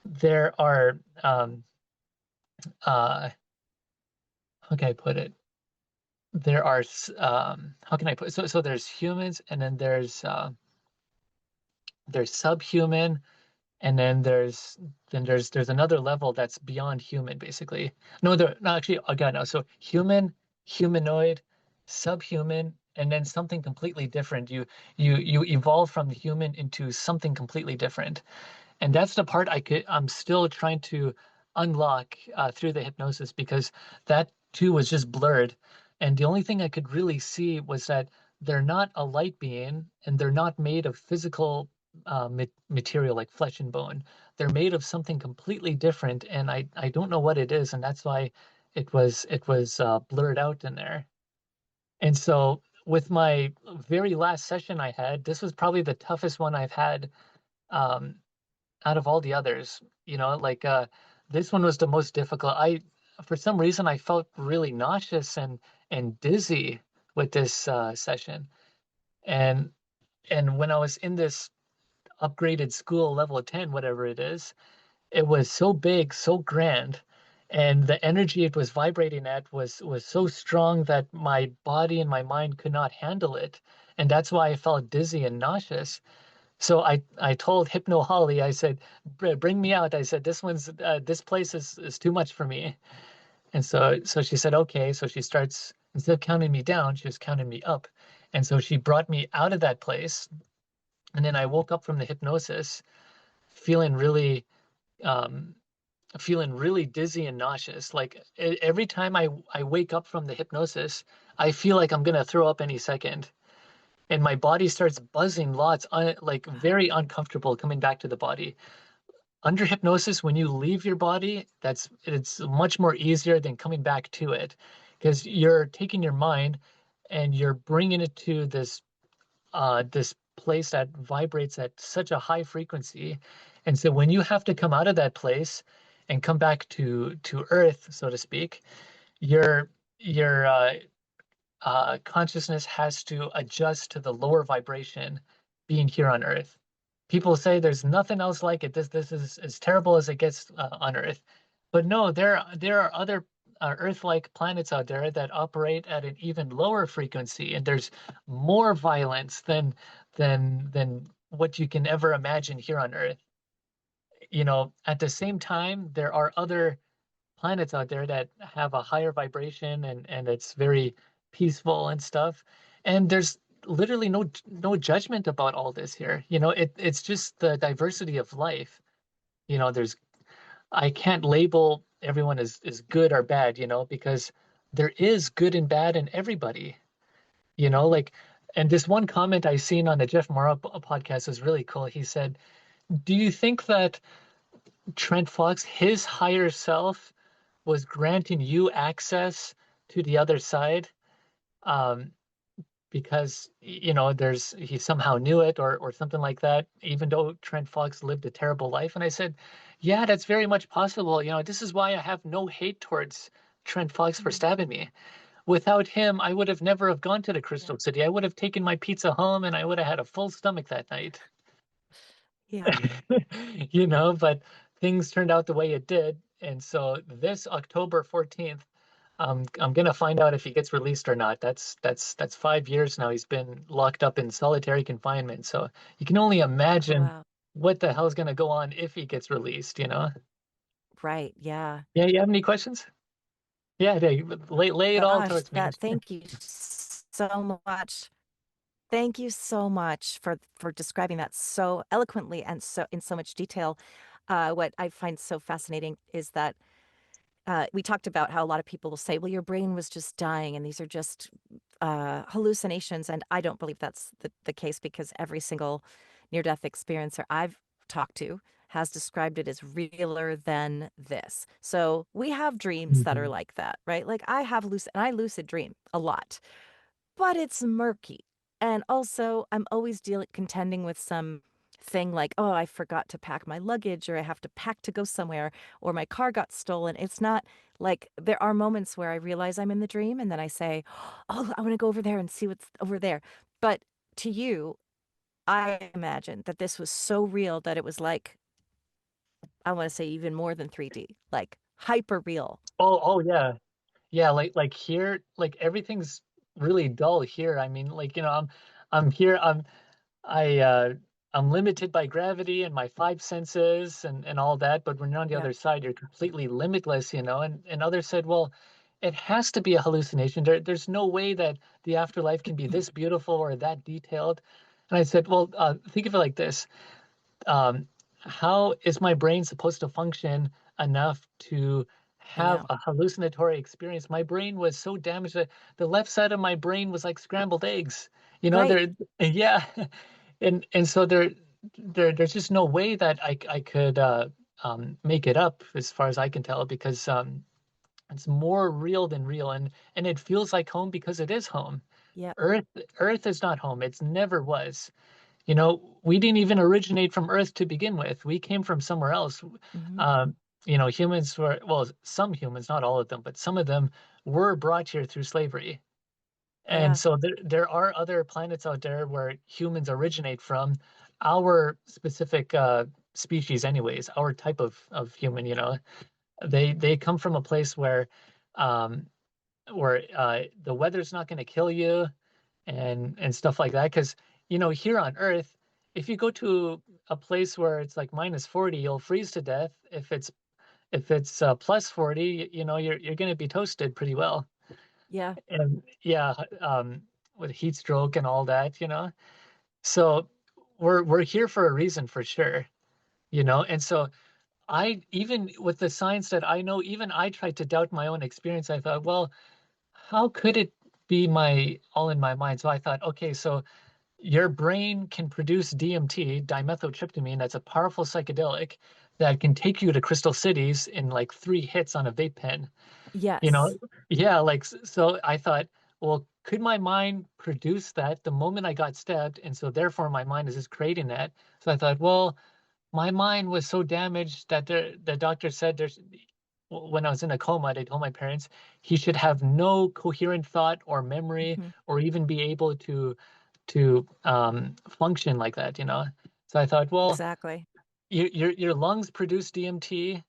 Speaker 2: There are uh how can I put it? There are how can I put it? So there's humans, and then there's subhuman, and then there's another level that's beyond human, basically. No, there no actually again no. So human, humanoid, subhuman, and then something completely different. You evolve from the human into something completely different. And that's the part I'm still trying to unlock through the hypnosis, because that too was just blurred. And the only thing I could really see was that they're not a light being, and they're not made of physical material like flesh and bone. They're made of something completely different, and I don't know what it is, and that's why it was blurred out in there. And so with my very last session I had, this was probably the toughest one I've had, um, out of all the others. You know, like this one was the most difficult. For some reason, I felt really nauseous and dizzy with this session. And and when I was in this upgraded school, level 10, whatever it is, it was so big, so grand, and the energy it was vibrating at was so strong that my body and my mind could not handle it. And that's why I felt dizzy and nauseous. So I told Hypno Holly, I said, Bring me out." I said, this place is too much for me." And so she said, "Okay." So she starts, instead of counting me down, she was counting me up. And so she brought me out of that place. And then I woke up from the hypnosis feeling really um feeling really dizzy and nauseous. Like every time I wake up from the hypnosis, I feel like I'm gonna throw up any second, and my body starts buzzing lots, like very uncomfortable coming back to the body. Under hypnosis, when you leave your body, it's much more easier than coming back to it, because you're taking your mind and you're bringing it to this place that vibrates at such a high frequency. And so when you have to come out of that place and come back to Earth, so to speak, your consciousness has to adjust to the lower vibration being here on Earth. People say there's nothing else like it. This is as terrible as it gets on Earth. But no, there are other Earth-like planets out there that operate at an even lower frequency, and there's more violence than what you can ever imagine here on Earth. You know, at the same time, there are other planets out there that have a higher vibration, and it's very peaceful and stuff. And there's literally no judgment about all this here. You know, it's just the diversity of life. You know, I can't label everyone as good or bad, you know, because there is good and bad in everybody, you know, like. And this one comment I seen on the Jeff Morrow podcast was really cool. He said, "Do you think that Trent Fox, his higher self was granting you access to the other side. Um, because there's he somehow knew it or something like that, even though Trent Fox lived a terrible life. And I said, yeah, that's very much possible. This is why I have no hate towards Trent Fox for
Speaker 1: Mhm.
Speaker 2: stabbing me. Without him, I would have never have gone to the
Speaker 1: Yeah.
Speaker 2: Crystal City. I would have taken my pizza home and I would have had a full stomach that night.
Speaker 1: Yeah.
Speaker 2: But things turned out the way it did. And so this October 14th, I'm gonna find out if he gets released or not. That's 5 years now. He's been locked up in solitary confinement. So you can only
Speaker 1: Oh,
Speaker 2: imagine
Speaker 1: wow.
Speaker 2: what the hell's gonna go on if he gets released.
Speaker 1: Right. Yeah.
Speaker 2: Yeah, you have any questions? Yeah, lay it all
Speaker 1: Gosh,
Speaker 2: towards me.
Speaker 1: that thank you so much. Thank you so much for describing that so eloquently and so in so much detail. What I find so fascinating is that we talked about how a lot of people will say, "Well, your brain was just dying, and these are just hallucinations." And I don't believe that's the case because every single near-death experiencer I've talked to has described it as realer than this. So we have dreams that are
Speaker 2: Mhm.
Speaker 1: like that, right? Like I lucid dream a lot, but it's murky. And also, I'm always contending with some thing like, oh, I forgot to pack my luggage, or I have to pack to go somewhere, or my car got stolen. It's not like there are moments where I realize I'm in the dream and then I say, oh, I want to go over there and see what's over there. But to you, I imagine that this was so real that it was like, I want to say even more than 3D, like hyper real.
Speaker 2: Oh yeah. Yeah, like here, like everything's really dull here. I mean, I'm here, I I'm limited by gravity and my five senses and all that, but when you're on the
Speaker 1: Yeah.
Speaker 2: other side, you're completely limitless. And others said, well, it has to be a hallucination. There's no way that the afterlife can be this beautiful or that detailed. And I said, well, think of it like this. How is my brain supposed to function enough to
Speaker 1: I
Speaker 2: have
Speaker 1: know.
Speaker 2: a hallucinatory experience? My brain was so damaged that the left side of my brain was like scrambled eggs.
Speaker 1: Right.
Speaker 2: There, yeah, and so there's just no way that I could make it up as far as I can tell because it's more real than real, and it feels like home because it is home.
Speaker 1: Yep.
Speaker 2: Earth Earth is not home. It's never was. We didn't even originate from Earth to begin with. We came from somewhere else.
Speaker 1: Hmm.
Speaker 2: Um, humans were, well, some humans, not all of them, but some of them were brought here through slavery. And
Speaker 1: Yeah.
Speaker 2: so there are other planets out there where humans originate from. Our specific species, anyways, our type of human, they come from a place um, where the weather's not going to kill you and stuff like that. Because, here on Earth, if you go to a place where it's like -40, you'll freeze to death. If it's plus 40, you're going to be toasted pretty well.
Speaker 1: Yeah.
Speaker 2: And yeah, with heat stroke and all that. So we're here for a reason for sure. And so I even with the science that I know, even I tried to doubt my own experience. I thought, well, how could it be my all in my mind? So I thought, okay, so your brain can produce DMT, dimethyltryptamine, that's a powerful psychedelic that can take you to crystal cities in like 3 hits on a vape pen. You know,
Speaker 1: Yes.
Speaker 2: yeah, so I thought, well, could my mind produce that the moment I got stabbed? And so therefore my mind is just creating that. So I thought, well, my mind was so damaged that the doctor said when I was in a coma, they told my parents he should have no coherent thought or memory
Speaker 1: Hmm.
Speaker 2: or even be able to function like that. So I thought, well,
Speaker 1: Exactly.
Speaker 2: your lungs produce DMT,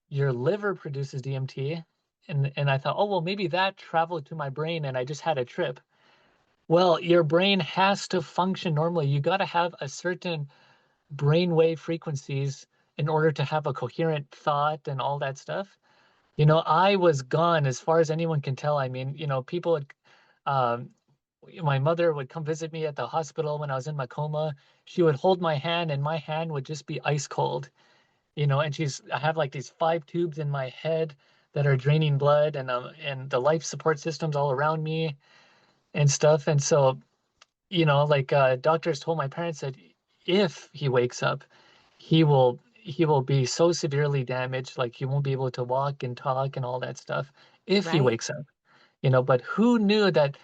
Speaker 2: your liver produces DMT, and I thought, oh well, maybe that traveled to my brain and I just had a trip. Well, your brain has to function normally. You got to have a certain brainwave frequencies in order to have a coherent thought and all that stuff. I was gone as far as anyone can tell. I mean, people would, um, my mother would come visit me at the hospital when I was in my coma. She would hold my hand and my hand would just be ice cold. And I have like these 5 tubes in my head that are draining blood and the life support systems all around me and stuff. And so, doctors told my parents that if he wakes up, he will, he will be so severely damaged, like he won't be able to walk and talk and all that stuff if he
Speaker 1: Right.
Speaker 2: wakes up, but who knew that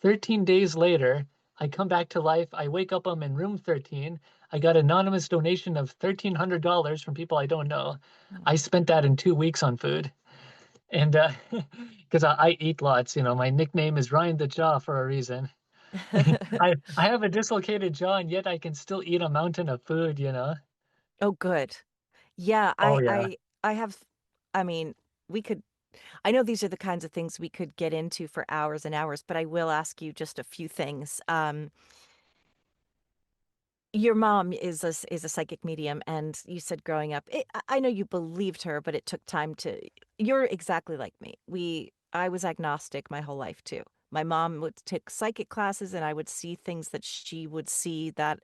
Speaker 2: 13 days later, I come back to life, I wake up, I'm in room 13, I got an anonymous donation of $1,300 from people I don't know. I
Speaker 1: Mm.
Speaker 2: spent that in 2 weeks on food. And because I eat lots, my nickname is Ryan the Jaw for a reason. I have a dislocated jaw, and yet I can still eat a mountain of food.
Speaker 1: Oh, good. Yeah,
Speaker 2: Oh yeah.
Speaker 1: I have I mean, we could I know these are the kinds of things we could get into for hours and hours, but I will ask you just a few things. Your mom is a psychic medium, and you said growing up, I know you believed her, but it took time to. You're exactly like me. I was agnostic my whole life too. My mom would take psychic classes, and I would see things that she would see that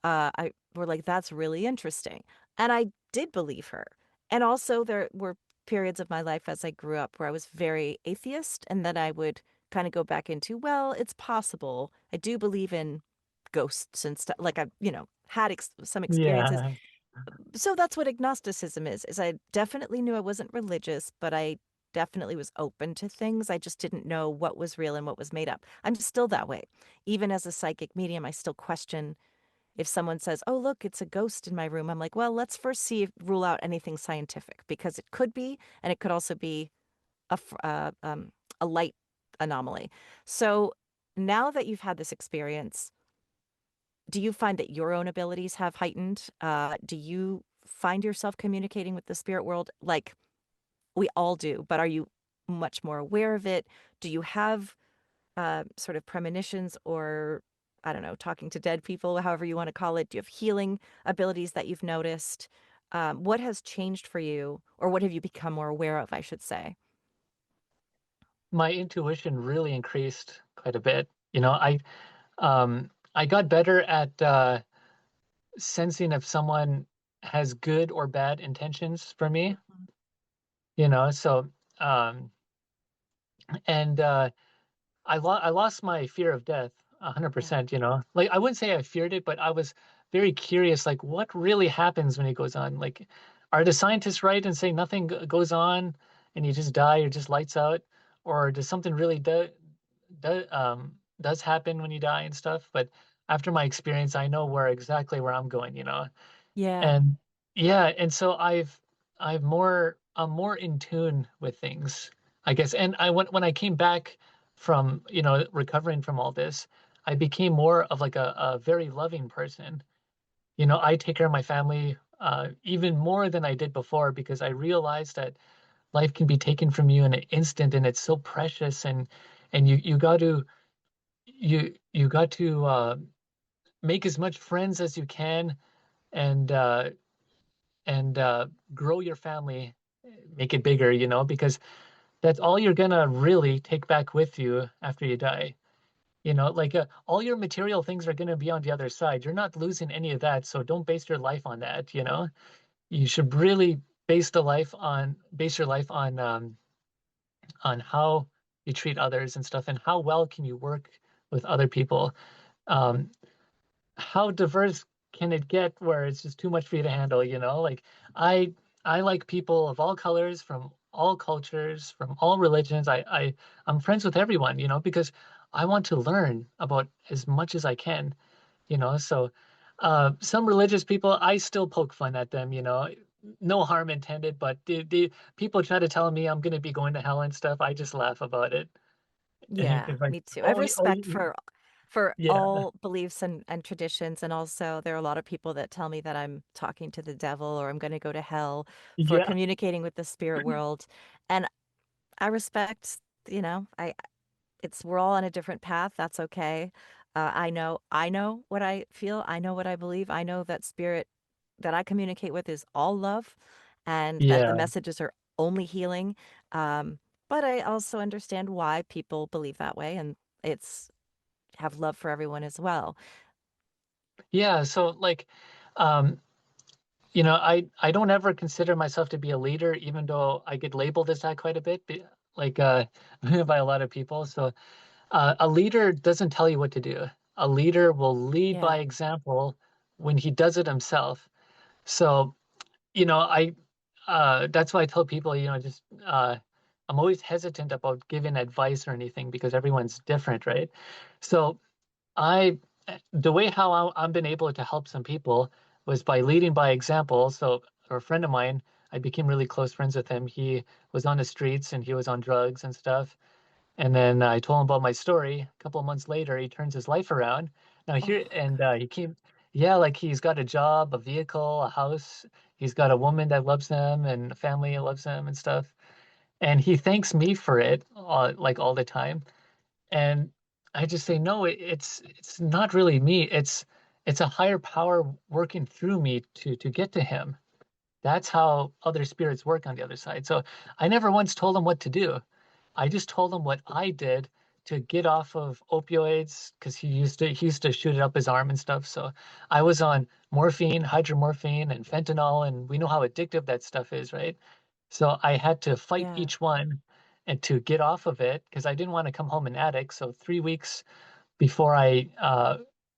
Speaker 1: I were like, that's really interesting. And I did believe her. And also there were periods of my life as I grew up where I was very atheist, and then I would kind of go back into, well, it's possible. I do believe in ghosts and stuff. Like I, had some experiences.
Speaker 2: Yeah.
Speaker 1: So that's what agnosticism is I definitely knew I wasn't religious, but I definitely was open to things. I just didn't know what was real and what was made up. I'm still that way. Even as a psychic medium, I still question if someone says, "Oh, look, it's a ghost in my room," I'm like, "Well, let's first see if rule out anything scientific because it could be, and it could also be a light anomaly." So now that you've had this experience, do you find that your own abilities have heightened? Do you find yourself communicating with the spirit world like we all do, but are you much more aware of it? Do you have sort of premonitions or I don't know, talking to dead people, however you want to call it? Do you have healing abilities that you've noticed? What has changed for you, or what have you become more aware of, I should say?
Speaker 2: My intuition really increased quite a bit. I got better at sensing if someone has good or bad intentions for me,
Speaker 1: Mhm.
Speaker 2: so um and I lost my fear of death
Speaker 1: Yeah.
Speaker 2: 100%. Like I wouldn't say I feared it, but I was very curious, like what really happens when it goes on? Like, are the scientists right in saying nothing goes on and you just die or just lights out, or does something really does happen when you die and stuff? But after my experience, I know exactly where I'm going.
Speaker 1: Yeah.
Speaker 2: And yeah, and so I'm more in tune with things, I guess. And when I came back from, recovering from all this, I became more of like a very loving person. I take care of my family even more than I did before because I realized that life can be taken from you in an instant and it's so precious, and you got to make as much friends as you can, and grow your family, make it bigger, because that's all you're gonna really take back with you after you die. Like all your material things are gonna be on the other side. You're not losing any of that, so don't base your life on that. You should really base your life on how you treat others and stuff, and how well can you work with other people. Um, how diverse can it get where it's just too much for you to handle? Like I I like people of all colors, from all cultures, from all religions. I'm friends with everyone, because I want to learn about as much as I can. So some religious people, I still poke fun at them. No harm intended, but the people try to tell me I'm going to be going to hell and stuff. I just laugh about it.
Speaker 1: Yeah,
Speaker 2: It's like,
Speaker 1: me too. I have
Speaker 2: oh,
Speaker 1: respect for
Speaker 2: yeah,
Speaker 1: all beliefs and traditions, and also there are a lot of people that tell me that I'm talking to the devil or I'm going to go to hell for
Speaker 2: yeah,
Speaker 1: communicating with the spirit world. And I respect, I it's we're all on a different path. That's okay. I know what I feel. I know what I believe. I know that spirit that I communicate with is all love, and that the
Speaker 2: yeah.
Speaker 1: messages are only healing. Um, but I also understand why people believe that way, and it's have love for everyone as well.
Speaker 2: Yeah, so like, um, I don't ever consider myself to be a leader, even though I get labeled as that quite a bit, like by a lot of people. So a leader doesn't tell you what to do. A leader will lead
Speaker 1: Yeah.
Speaker 2: by example when he does it himself. So I that's why I tell people, just I'm always hesitant about giving advice or anything because everyone's different, right? So I the way how I've been able to help some people was by leading by example. So a friend of mine, I became really close friends with him. He was on the streets and he was on drugs and stuff. And then I told him about my story. A couple of months later, he turns his life around. Now here
Speaker 1: Oh,
Speaker 2: and he came, yeah, like he's got a job, a vehicle, a house. He's got a woman that loves him and a family that loves him and stuff. And he thanks me for it, like all the time. And I just say, no, it's not really me. It's a higher power working through me to get to him. That's how other spirits work on the other side. So I never once told him what to do. I just told him what I did to get off of opioids because he used to shoot it up his arm and stuff. So I was on morphine, hydromorphine, and fentanyl, and we know how addictive that stuff is, right? So I had to fight
Speaker 1: yeah,
Speaker 2: each one and to get off of it because I didn't want to come home an addict. So 3 weeks before I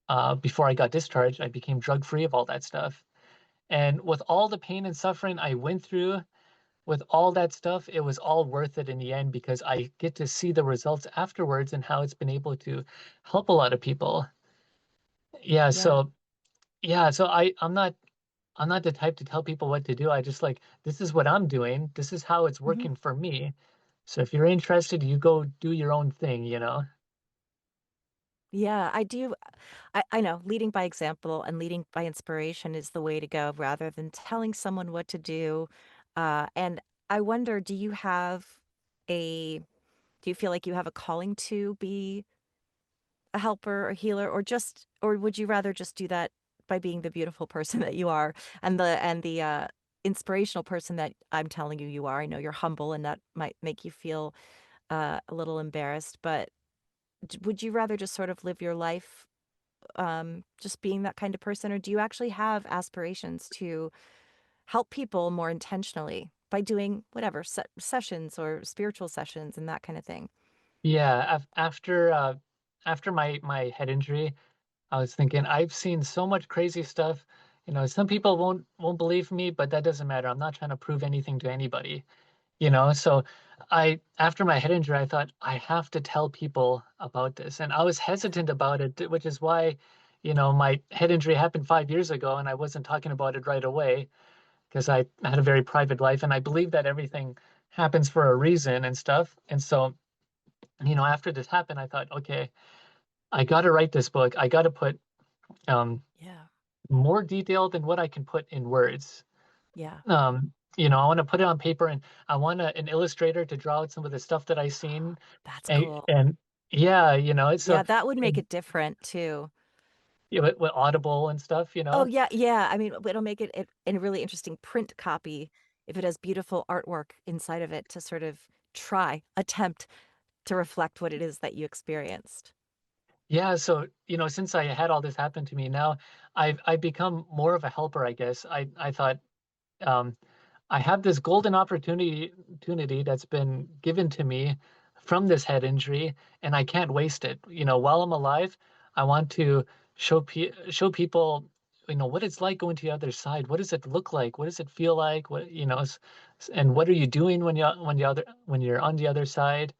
Speaker 2: got discharged, I became drug free of all that stuff. And with all the pain and suffering I went through, with all that stuff, it was all worth it in the end because I get to see the results afterwards and how it's been able to help a lot of people. Yeah,
Speaker 1: yeah.
Speaker 2: so I'm not the type to tell people what to do. I just like this is what I'm doing. This is how it's
Speaker 1: Mhm.
Speaker 2: working for me. So if you're interested, you go do your own thing.
Speaker 1: Yeah, I do. I know leading by example and leading by inspiration is the way to go rather than telling someone what to do. And I wonder, a, do you feel like you have a calling to be a helper or healer or would you rather just do that by being the beautiful person that you are and the inspirational person that I'm telling you you are? I know you're humble and that might make you feel a little embarrassed, but would you rather just sort of live your life just being that kind of person, or do you actually have aspirations to help people more intentionally by doing whatever sessions or spiritual sessions and that kind of thing?
Speaker 2: Yeah, after my head injury, I was thinking I've seen so much crazy stuff. Some people won't believe me, but that doesn't matter. I'm not trying to prove anything to anybody. So I after my head injury, I thought I have to tell people about this. And I was hesitant about it, which is why, my head injury happened 5 years ago and I wasn't talking about it right away because I had a very private life and I believe that everything happens for a reason and stuff. And so, after this happened, I thought, okay, I got to write this book. I got to put um,
Speaker 1: Yeah.
Speaker 2: more detail than what I can put in words.
Speaker 1: Yeah.
Speaker 2: I want to put it on paper and I want an illustrator to draw out some of the stuff that I've seen.
Speaker 1: That's
Speaker 2: And,
Speaker 1: cool.
Speaker 2: and yeah,
Speaker 1: Yeah, that would make
Speaker 2: and,
Speaker 1: it different too.
Speaker 2: with Audible and stuff.
Speaker 1: Oh yeah, yeah. I mean, it'll make it in a really interesting print copy if it has beautiful artwork inside of it to sort of attempt to reflect what it is that you experienced.
Speaker 2: Yeah, so, since I had all this happen to me now, I've become more of a helper, I guess. I thought um, I have this golden opportunity that's been given to me from this head injury, and I can't waste it. While I'm alive, I want to show people, what it's like going to the other side. What does it look like? What does it feel like? And what are you doing when you're on the other side?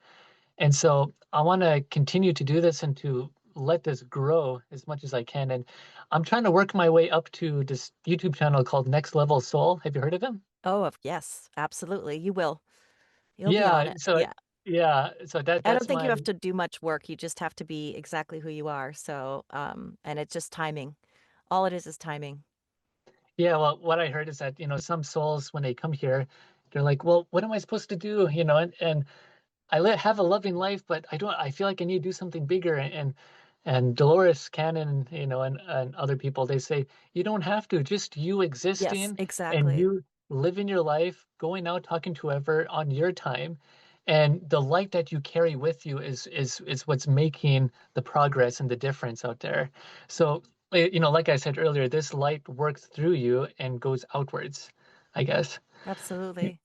Speaker 2: And so I want to continue to do this and to let this grow as much as I can. And I'm trying to work my way up to this YouTube channel called Next Level Soul. Have you heard of him?
Speaker 1: Oh, of yes, absolutely. You will. You'll be on
Speaker 2: Yeah,
Speaker 1: it.
Speaker 2: so
Speaker 1: Yeah. I don't
Speaker 2: that's
Speaker 1: think you
Speaker 2: my
Speaker 1: have to do much work. You just have to be exactly who you are. So, and it's just timing. All it is timing.
Speaker 2: yeah, well, what I heard is that, some souls when they come here, they're like, well, what am I supposed to do? And have a loving life, but I feel like I need to do something bigger. And Dolores Cannon, and other people, they say you don't have to. Just you
Speaker 1: Yes,
Speaker 2: existing and
Speaker 1: exactly.
Speaker 2: you living your life, going out talking to whoever on your time, and the light that you carry with you is what's making the progress and the difference out there. So, like I said earlier, this light works through you and goes outwards, I guess.
Speaker 1: Absolutely.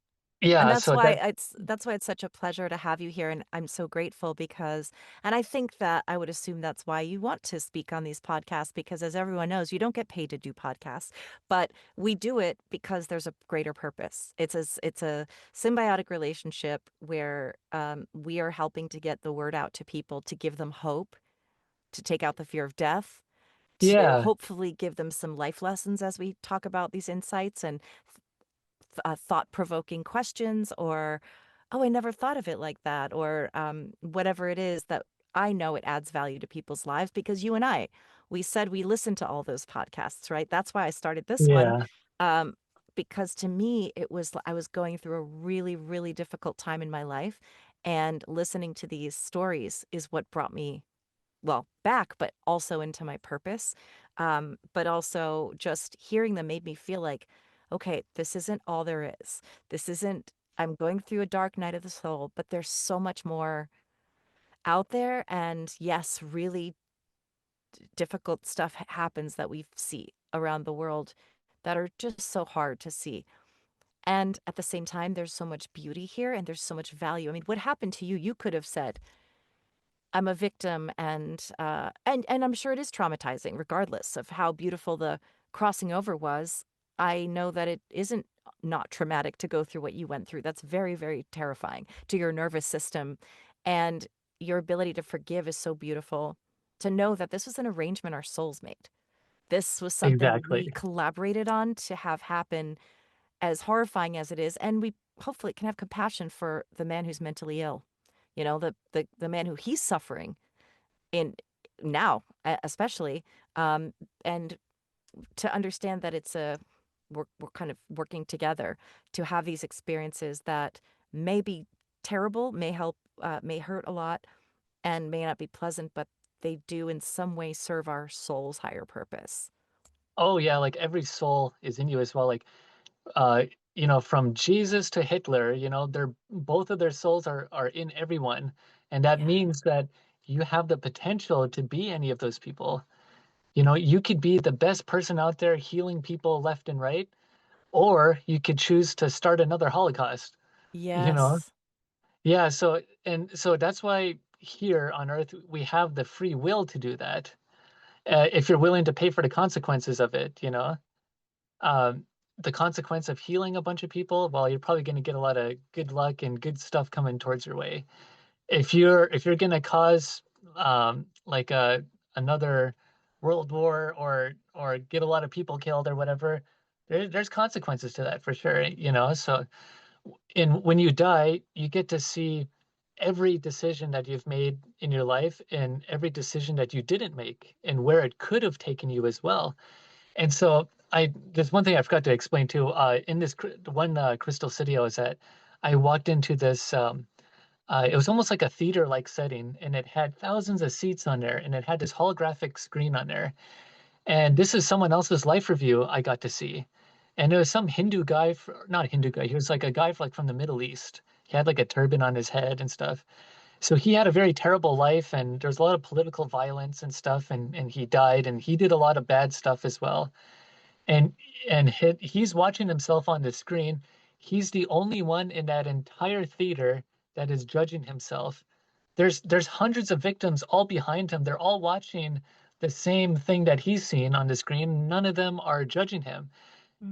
Speaker 1: And
Speaker 2: Yeah, so that
Speaker 1: that's why it's such a pleasure to have you here, and I'm so grateful because and I think that I would assume that's why you want to speak on these podcasts because as everyone knows, you don't get paid to do podcasts, but we do it because there's a greater purpose. It's a symbiotic relationship where we are helping to get the word out to people to give them hope, to take out the fear of death, to
Speaker 2: yeah,
Speaker 1: hopefully give them some life lessons as we talk about these insights and thought-provoking questions or, "Oh, I never thought of it like that," or, whatever it is that I know it adds value to people's lives because you and we said we listened to all those podcasts, right? That's why I started this one,
Speaker 2: yeah.
Speaker 1: um, because to me, it was I was going through a really, really difficult time in my life, and listening to these stories is what brought me well, back, but also into my purpose. But also just hearing them made me feel like, okay, this isn't all there is. This isn't, I'm going through a dark night of the soul, but there's so much more out there. And yes, really difficult stuff happens that we see around the world that are just so hard to see. And at the same time, there's so much beauty here and there's so much value. I mean, what happened to you? You could have said, I'm a victim and I'm sure it is traumatizing regardless of how beautiful the crossing over was. I know that it isn't not traumatic to go through what you went through. That's very, very terrifying to your nervous system. And your ability to forgive is so beautiful to know that this was an arrangement our souls made. This was something we
Speaker 2: Exactly.
Speaker 1: collaborated on to have happen as horrifying as it is. And we hopefully can have compassion for the man who's mentally ill, you know, the man who he's suffering in now, especially, um, and to understand that we're kind of working together to have these experiences that may be terrible, may help, may hurt a lot, and may not be pleasant, but they do in some way serve our soul's higher purpose.
Speaker 2: Oh, yeah, like, every soul is in you as well, like, uh, from Jesus to Hitler, they're both of their souls are in everyone, and that
Speaker 1: Yeah.
Speaker 2: means that you have the potential to be any of those people. You could be the best person out there healing people left and right, or you could choose to start another Holocaust, you know?
Speaker 1: Yes.
Speaker 2: Yeah, so that's why here on Earth we have the free will to do that. If you're willing to pay for the consequences of it, um, the consequence of healing a bunch of people, well, you're probably going to get a lot of good luck and good stuff coming towards your way. If you're going to cause like another world war or get a lot of people killed or whatever, there's consequences to that for sure, So when you die, you get to see every decision that you've made in your life and every decision that you didn't make and where it could have taken you as well. And so there's one thing I forgot to explain too. In this one Crystal City I was at, I walked into this. It was almost like a theater-like setting, and it had thousands of seats on there, and it had this holographic screen on there. And this is someone else's life review I got to see. And there was some Hindu guy, not Hindu guy. He was like a guy like from the Middle East. He had like a turban on his head and stuff. So he had a very terrible life, and there's a lot of political violence and stuff. And he died, and he did a lot of bad stuff as well and he's watching himself on the screen. He's the only one in that entire theater that is judging himself. There's hundreds of victims all behind him. They're all watching the same thing that he's seeing on the screen. None of them are judging him.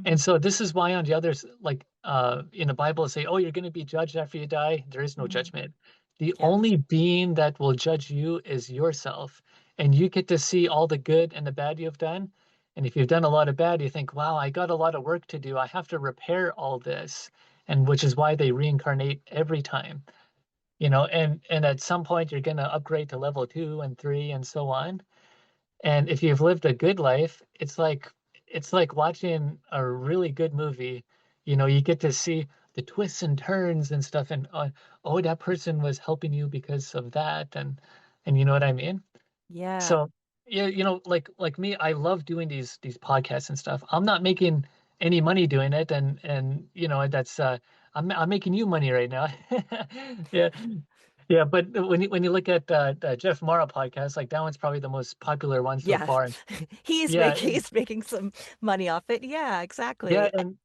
Speaker 2: And
Speaker 1: Mhm.
Speaker 2: so this is why on the others, like in the Bible, say, "Oh, you're going to be judged after you die." There is no
Speaker 1: Mhm.
Speaker 2: judgment. The
Speaker 1: Yeah.
Speaker 2: only being that will judge you is yourself, and you get to see all the good and the bad you've done. And if you've done a lot of bad, you think, "Wow, I got a lot of work to do. I have to repair all this," and which is why they reincarnate every time. And at some point you're going to upgrade to level 2 and 3 and so on. And if you've lived a good life, it's like watching a really good movie. You get to see the twists and turns and stuff, and oh, that person was helping you because of that, and you know what I mean?
Speaker 1: Yeah.
Speaker 2: So yeah, like me, I love doing these podcasts and stuff. I'm not making any money doing it, and that's I'm making you money right now. Yeah, yeah, but when you look at the Jeff Mara podcast, like that one's probably the most popular one so
Speaker 1: Yeah.
Speaker 2: far. Yeah,
Speaker 1: He's making some money off it. Yeah,
Speaker 2: yeah,
Speaker 1: exactly.
Speaker 2: and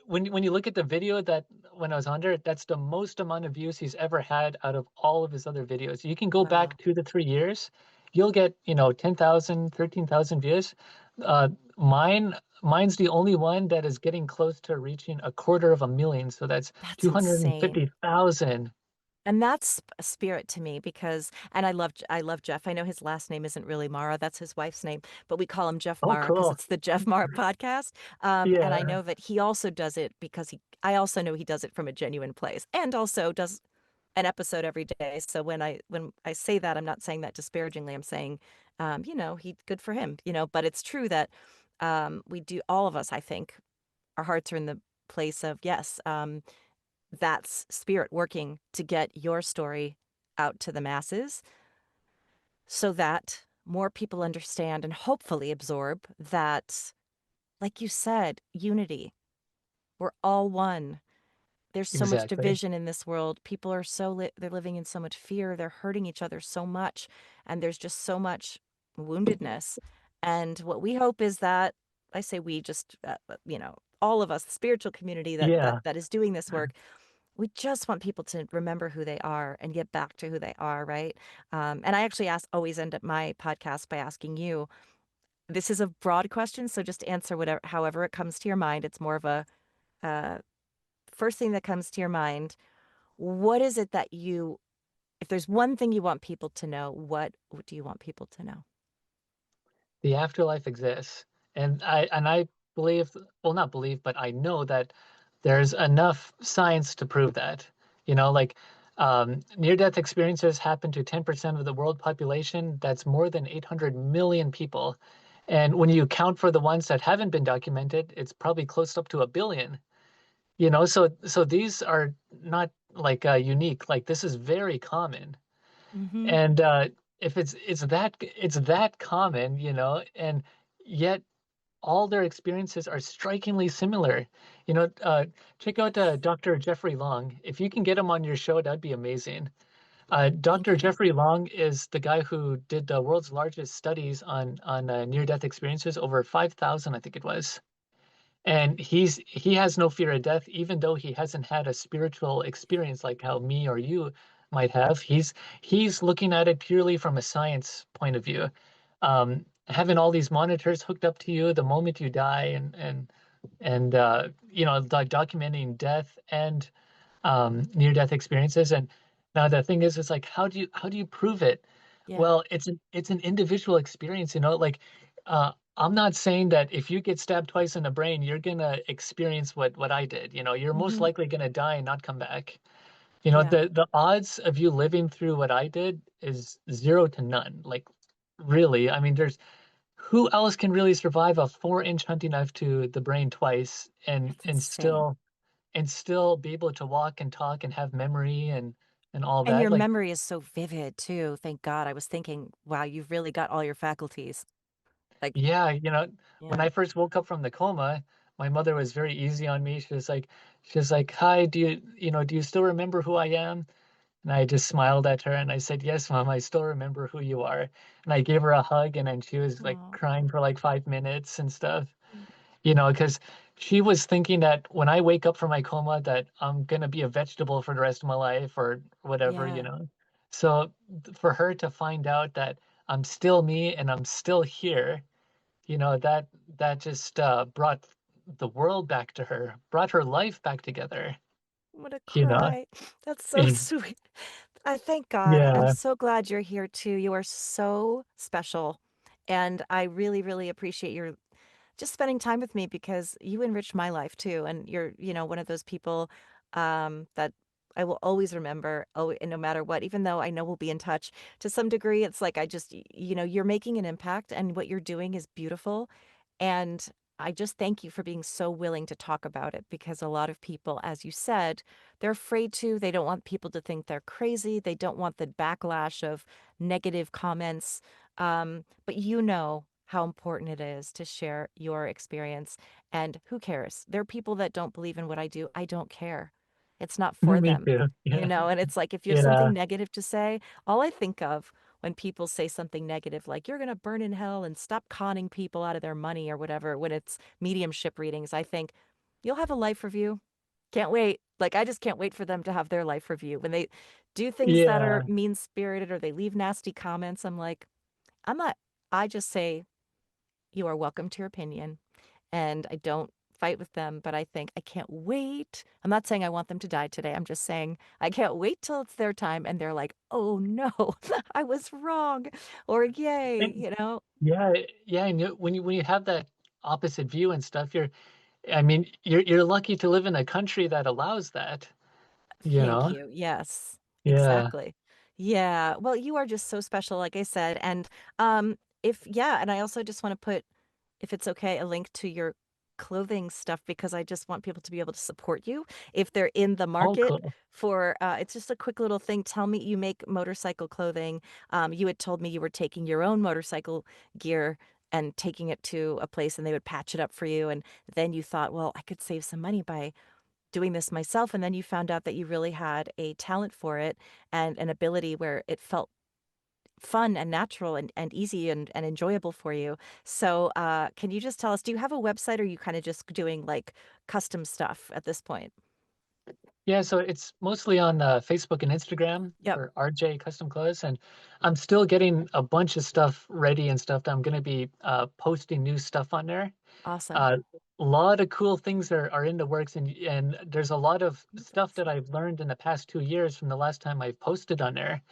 Speaker 2: when you look at the video that when I was on there, that's the most amount of views he's ever had out of all of his other videos. You can go back
Speaker 1: Wow.
Speaker 2: 2 to 3 years, you'll get, 10,000, 13,000 views. Uh, mine's the only one that is getting close to reaching a quarter of a million. So that's
Speaker 1: That's insane.
Speaker 2: 250,000.
Speaker 1: And that's a spirit to me because and I love Jeff. I know his last name isn't really Mara, that's his wife's name, but we call him Jeff
Speaker 2: Oh,
Speaker 1: Mara because
Speaker 2: cool.
Speaker 1: it's the Jeff Mara podcast. And I
Speaker 2: Yeah.
Speaker 1: know that he also does it because I also know he does it from a genuine place and also does an episode every day. So when I say that, I'm not saying that disparagingly. I'm saying, he good for him, but it's true that we do all of us, I think, our hearts are in the place of yes. That's spirit working to get your story out to the masses so that more people understand and hopefully absorb that, like you said, unity. We're all one. There's so much
Speaker 2: Exactly.
Speaker 1: division in this world. People are they're living in so much fear. They're hurting each other so much. And there's just so much woundedness. And what we hope is that, I say we just, all of us, the spiritual community
Speaker 2: Yeah.
Speaker 1: that is doing this work, we just want people to remember who they are and get back to who they are, right? And I actually always end up my podcast by asking you. This is a broad question, so just answer whatever, however it comes to your mind. It's more of a uh, first thing that comes to your mind. What is it that if there's one thing you want people to know, what do you want people to know?
Speaker 2: The afterlife exists. And I believe, well, not believe, but I know that there's enough science to prove that. Like near-death experiences happen to 10% of the world population. That's more than 800 million people. And when you count for the ones that haven't been documented, it's probably close up to a billion. So these are not like unique. Like this is very common.
Speaker 1: Mm-hmm.
Speaker 2: And if it's that common, and yet all their experiences are strikingly similar. You know, uh, Check out
Speaker 1: Yes.
Speaker 2: Dr. Jeffrey Long. If you can get him on your show, that'd be amazing.
Speaker 1: Thank
Speaker 2: Dr.
Speaker 1: you.
Speaker 2: Jeffrey Long is the guy who did the world's largest studies on near-death experiences, over 5,000, I think it was. And he has no fear of death, even though he hasn't had a spiritual experience like how me or you might have. He's looking at it purely from a science point of view. Having all these monitors hooked up to you the moment you die, and documenting death and near-death experiences. And now the thing is, it's like, how do you prove it?
Speaker 1: Yeah.
Speaker 2: Well, it's an individual experience, like I'm not saying that if you get stabbed twice in the brain, you're gonna experience what I did. You're most
Speaker 1: Mm-hmm.
Speaker 2: likely gonna die and not come back.
Speaker 1: Yeah.
Speaker 2: The odds of you living through what I did is 0 to none. Like, really, I mean, who else can really survive a 4-inch hunting knife to the brain twice and
Speaker 1: That's
Speaker 2: and
Speaker 1: insane.
Speaker 2: still and still be able to walk and talk and have memory and all
Speaker 1: And
Speaker 2: that?
Speaker 1: your
Speaker 2: Like,
Speaker 1: memory is so vivid too. Thank God. I was thinking, wow, you've really got all your faculties. Like,
Speaker 2: yeah, when
Speaker 1: yeah.
Speaker 2: I first woke up from the coma, my mother was very easy on me. She was like, "Hi, do you still remember who I am?" And I just smiled at her and I said, "Yes, Mom, I still remember who you are." And I gave her a hug, and then she was like
Speaker 1: Oh.
Speaker 2: crying for like 5 minutes and stuff. Because she was thinking that when I wake up from my coma, that I'm gonna be a vegetable for the rest of my life or whatever.
Speaker 1: Yeah.
Speaker 2: So for her to find out that I'm still me and I'm still here, that just brought the world back to her, brought her life back together.
Speaker 1: I'm gonna
Speaker 2: You know,
Speaker 1: cry. That's so sweet. I thank God. I'm
Speaker 2: yeah.
Speaker 1: so glad you're here too. You are so special. And I really, really appreciate your just spending time with me because you enriched my life too. And you're, one of those people that I will always remember. Oh, and no matter what, even though I know we'll be in touch to some degree, it's like I just, you're making an impact and what you're doing is beautiful. And I just thank you for being so willing to talk about it because a lot of people, as you said, they're afraid to. They don't want people to think they're crazy. They don't want the backlash of negative comments. But you know how important it is to share your experience. And who cares? There are people that don't believe in what I do. I don't care. It's not for
Speaker 2: Me
Speaker 1: them,
Speaker 2: too. Yeah.
Speaker 1: And it's like if you have
Speaker 2: Yeah.
Speaker 1: something negative to say, all I think of when people say something negative, like you're going to burn in hell and stop conning people out of their money or whatever, when it's mediumship readings, I think you'll have a life review. Can't wait. Like, I just can't wait for them to have their life review. When they do things that are
Speaker 2: Yeah.
Speaker 1: mean-spirited or they leave nasty comments, I'm like, I'm not I just say, "You are welcome to your opinion," and I don't fight with them, but I think, "I can't wait." I'm not saying I want them to die today, I'm just saying, I can't wait till it's their time and they're like, "Oh, no, I was wrong," or "Yay,"
Speaker 2: And
Speaker 1: you know?
Speaker 2: yeah, yeah, and when you have that opposite view and stuff, I mean, you're lucky to live in a country that allows that, you
Speaker 1: Thank
Speaker 2: know?
Speaker 1: you. Yes,
Speaker 2: Yeah,
Speaker 1: exactly. Yeah. Well, you are just so special, like I said. And if yeah, and I also just want to put, if it's okay, a link to your clothing stuff because I just want people to be able to support you if they're in the
Speaker 2: all
Speaker 1: market
Speaker 2: cool.
Speaker 1: for it's just a quick little thing. Tell me you make motorcycle clothing. You had told me you were taking your own motorcycle gear and taking it to a place and they would patch it up for you. And then you thought, well, I could save some money by doing this myself, and then you found out that you really had a talent for it and an ability where it felt fun and natural and easy and enjoyable for you. So, can you just tell us, do you have a website or are you kind of just doing like custom stuff at this point?
Speaker 2: Yeah, so it's mostly on Facebook and Instagram
Speaker 1: Yep.
Speaker 2: for RJ Custom Clothes, and I'm still getting a bunch of stuff ready and stuff that I'm going to be posting new stuff on there.
Speaker 1: Awesome.
Speaker 2: A lot of cool things are in the works, and there's a lot of stuff
Speaker 1: Limitless.
Speaker 2: that I've learned in the past 2 years from the last time I've posted on there.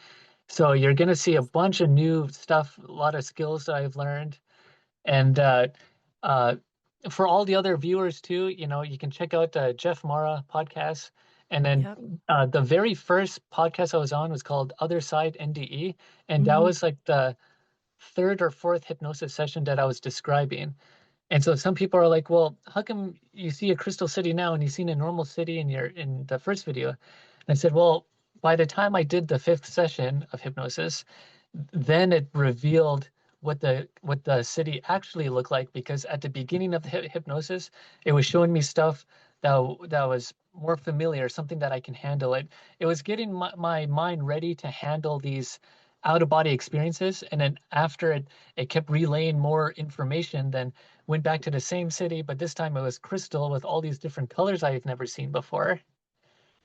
Speaker 2: So you're going to see a bunch of new stuff, a lot of skills that I've learned. And uh, for all the other viewers too, you can check out Jeff Mara podcast. And then
Speaker 1: Yep.
Speaker 2: the very first podcast I was on was called Other Side NDE. And that
Speaker 1: Hmm.
Speaker 2: was like the third or fourth hypnosis session that I was describing. And so some people are like, well, how come you see a crystal city now and you seen a normal city in the first video? And I said, well, by the time I did the fifth session of hypnosis, then it revealed what the city actually looked like because at the beginning of the hypnosis, it was showing me stuff that was more familiar, something that I can handle. It was getting my mind ready to handle these out of body experiences, and then after it kept relaying more information. Then went back to the same city, but this time it was crystal with all these different colors I've never seen before.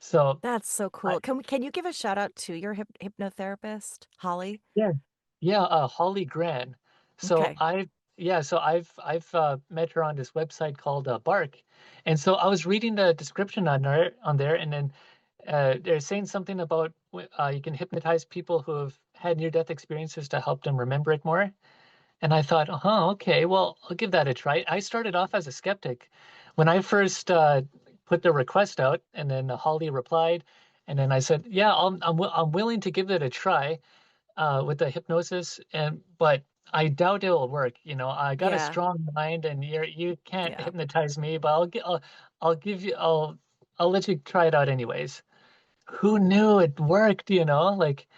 Speaker 2: So
Speaker 1: That's so
Speaker 2: I,
Speaker 1: cool. Can you give a shout out to your hypnotherapist, Holly?
Speaker 2: yeah, yeah, Holly Gran. So
Speaker 1: Okay.
Speaker 2: I've met her on this website called Bark, and so I was reading the description on there, and then they're saying something about you can hypnotize people who have had near-death experiences to help them remember it more. And I thought, okay, well, I'll give that a try. I started off as a skeptic when I first put the request out, and then Holly replied, and then I said, yeah, I'm willing to give it a try with the hypnosis, but I doubt it'll work. I got a
Speaker 1: Yeah.
Speaker 2: strong mind, and you can't
Speaker 1: Yeah.
Speaker 2: hypnotize me, but I'll give you I'll let you try it out anyways. Who knew it worked? Like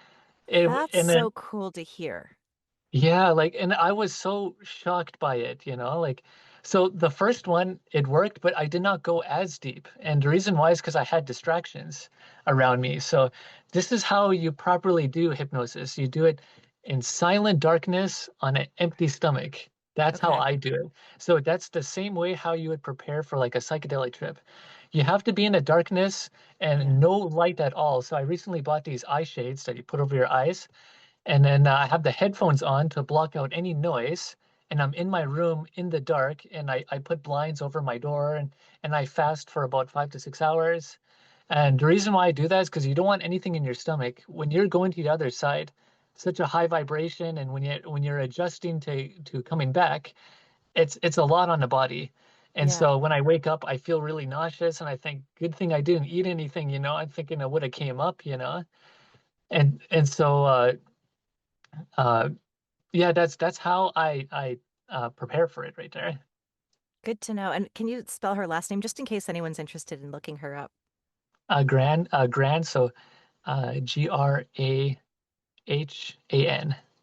Speaker 2: it,
Speaker 1: That's
Speaker 2: and then
Speaker 1: so cool to hear.
Speaker 2: yeah, and I was so shocked by it, So the first one, it worked, but I did not go as deep. And the reason why is because I had distractions around me. So this is how you properly do hypnosis. You do it in silent darkness on an empty stomach. That's how
Speaker 1: Okay.
Speaker 2: I do it. So that's the same way how you would prepare for like a psychedelic trip. You have to be in the darkness
Speaker 1: Yeah.
Speaker 2: and no light at all. So I recently bought these eye shades that you put over your eyes. And then I have the headphones on to block out any noise. And I'm in my room in the dark, and I put blinds over my door, and I fast for about 5 to 6 hours. And the reason why I do that is because you don't want anything in your stomach. When you're going to the other side, such a high vibration, and when you're adjusting to coming back, it's a lot on the body. And
Speaker 1: Yeah.
Speaker 2: so when I wake up, I feel really nauseous, and I think, good thing I didn't eat anything, I'm thinking I would have came up. And so uh, yeah, that's how I prepare for it right there.
Speaker 1: Good to know. And can you spell her last name just in case anyone's interested in looking her up?
Speaker 2: Gran, so Grahhan.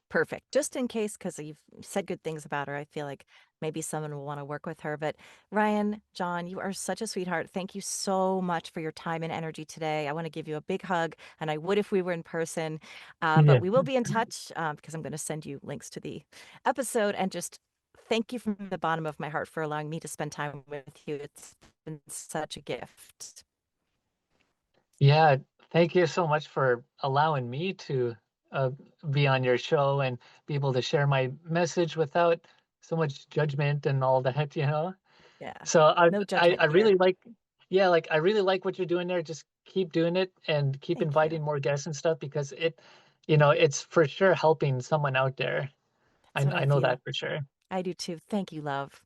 Speaker 1: Perfect. Just in case, because you've said good things about her, I feel like maybe someone will want to work with her. But Ryan, John, you are such a sweetheart. Thank you so much for your time and energy today. I want to give you a big hug, and I would if we were in person. But
Speaker 2: Yeah,
Speaker 1: we will be in touch because I'm going to send you links to the episode. And just thank you from the bottom of my heart for allowing me to spend time with you. It's been such a gift.
Speaker 2: Yeah, thank you so much for allowing me to uh, be on your show and be able to share my message without so much judgment and all that, you know?
Speaker 1: Yeah.
Speaker 2: So
Speaker 1: No
Speaker 2: I
Speaker 1: judgment
Speaker 2: really
Speaker 1: here.
Speaker 2: like, yeah, like I really like what you're doing there. Just keep doing it and keep
Speaker 1: Thank you.
Speaker 2: inviting more guests and stuff because it's for sure helping someone out there.
Speaker 1: That's what I
Speaker 2: I know that
Speaker 1: feel.
Speaker 2: for sure.
Speaker 1: I do too. Thank you, love.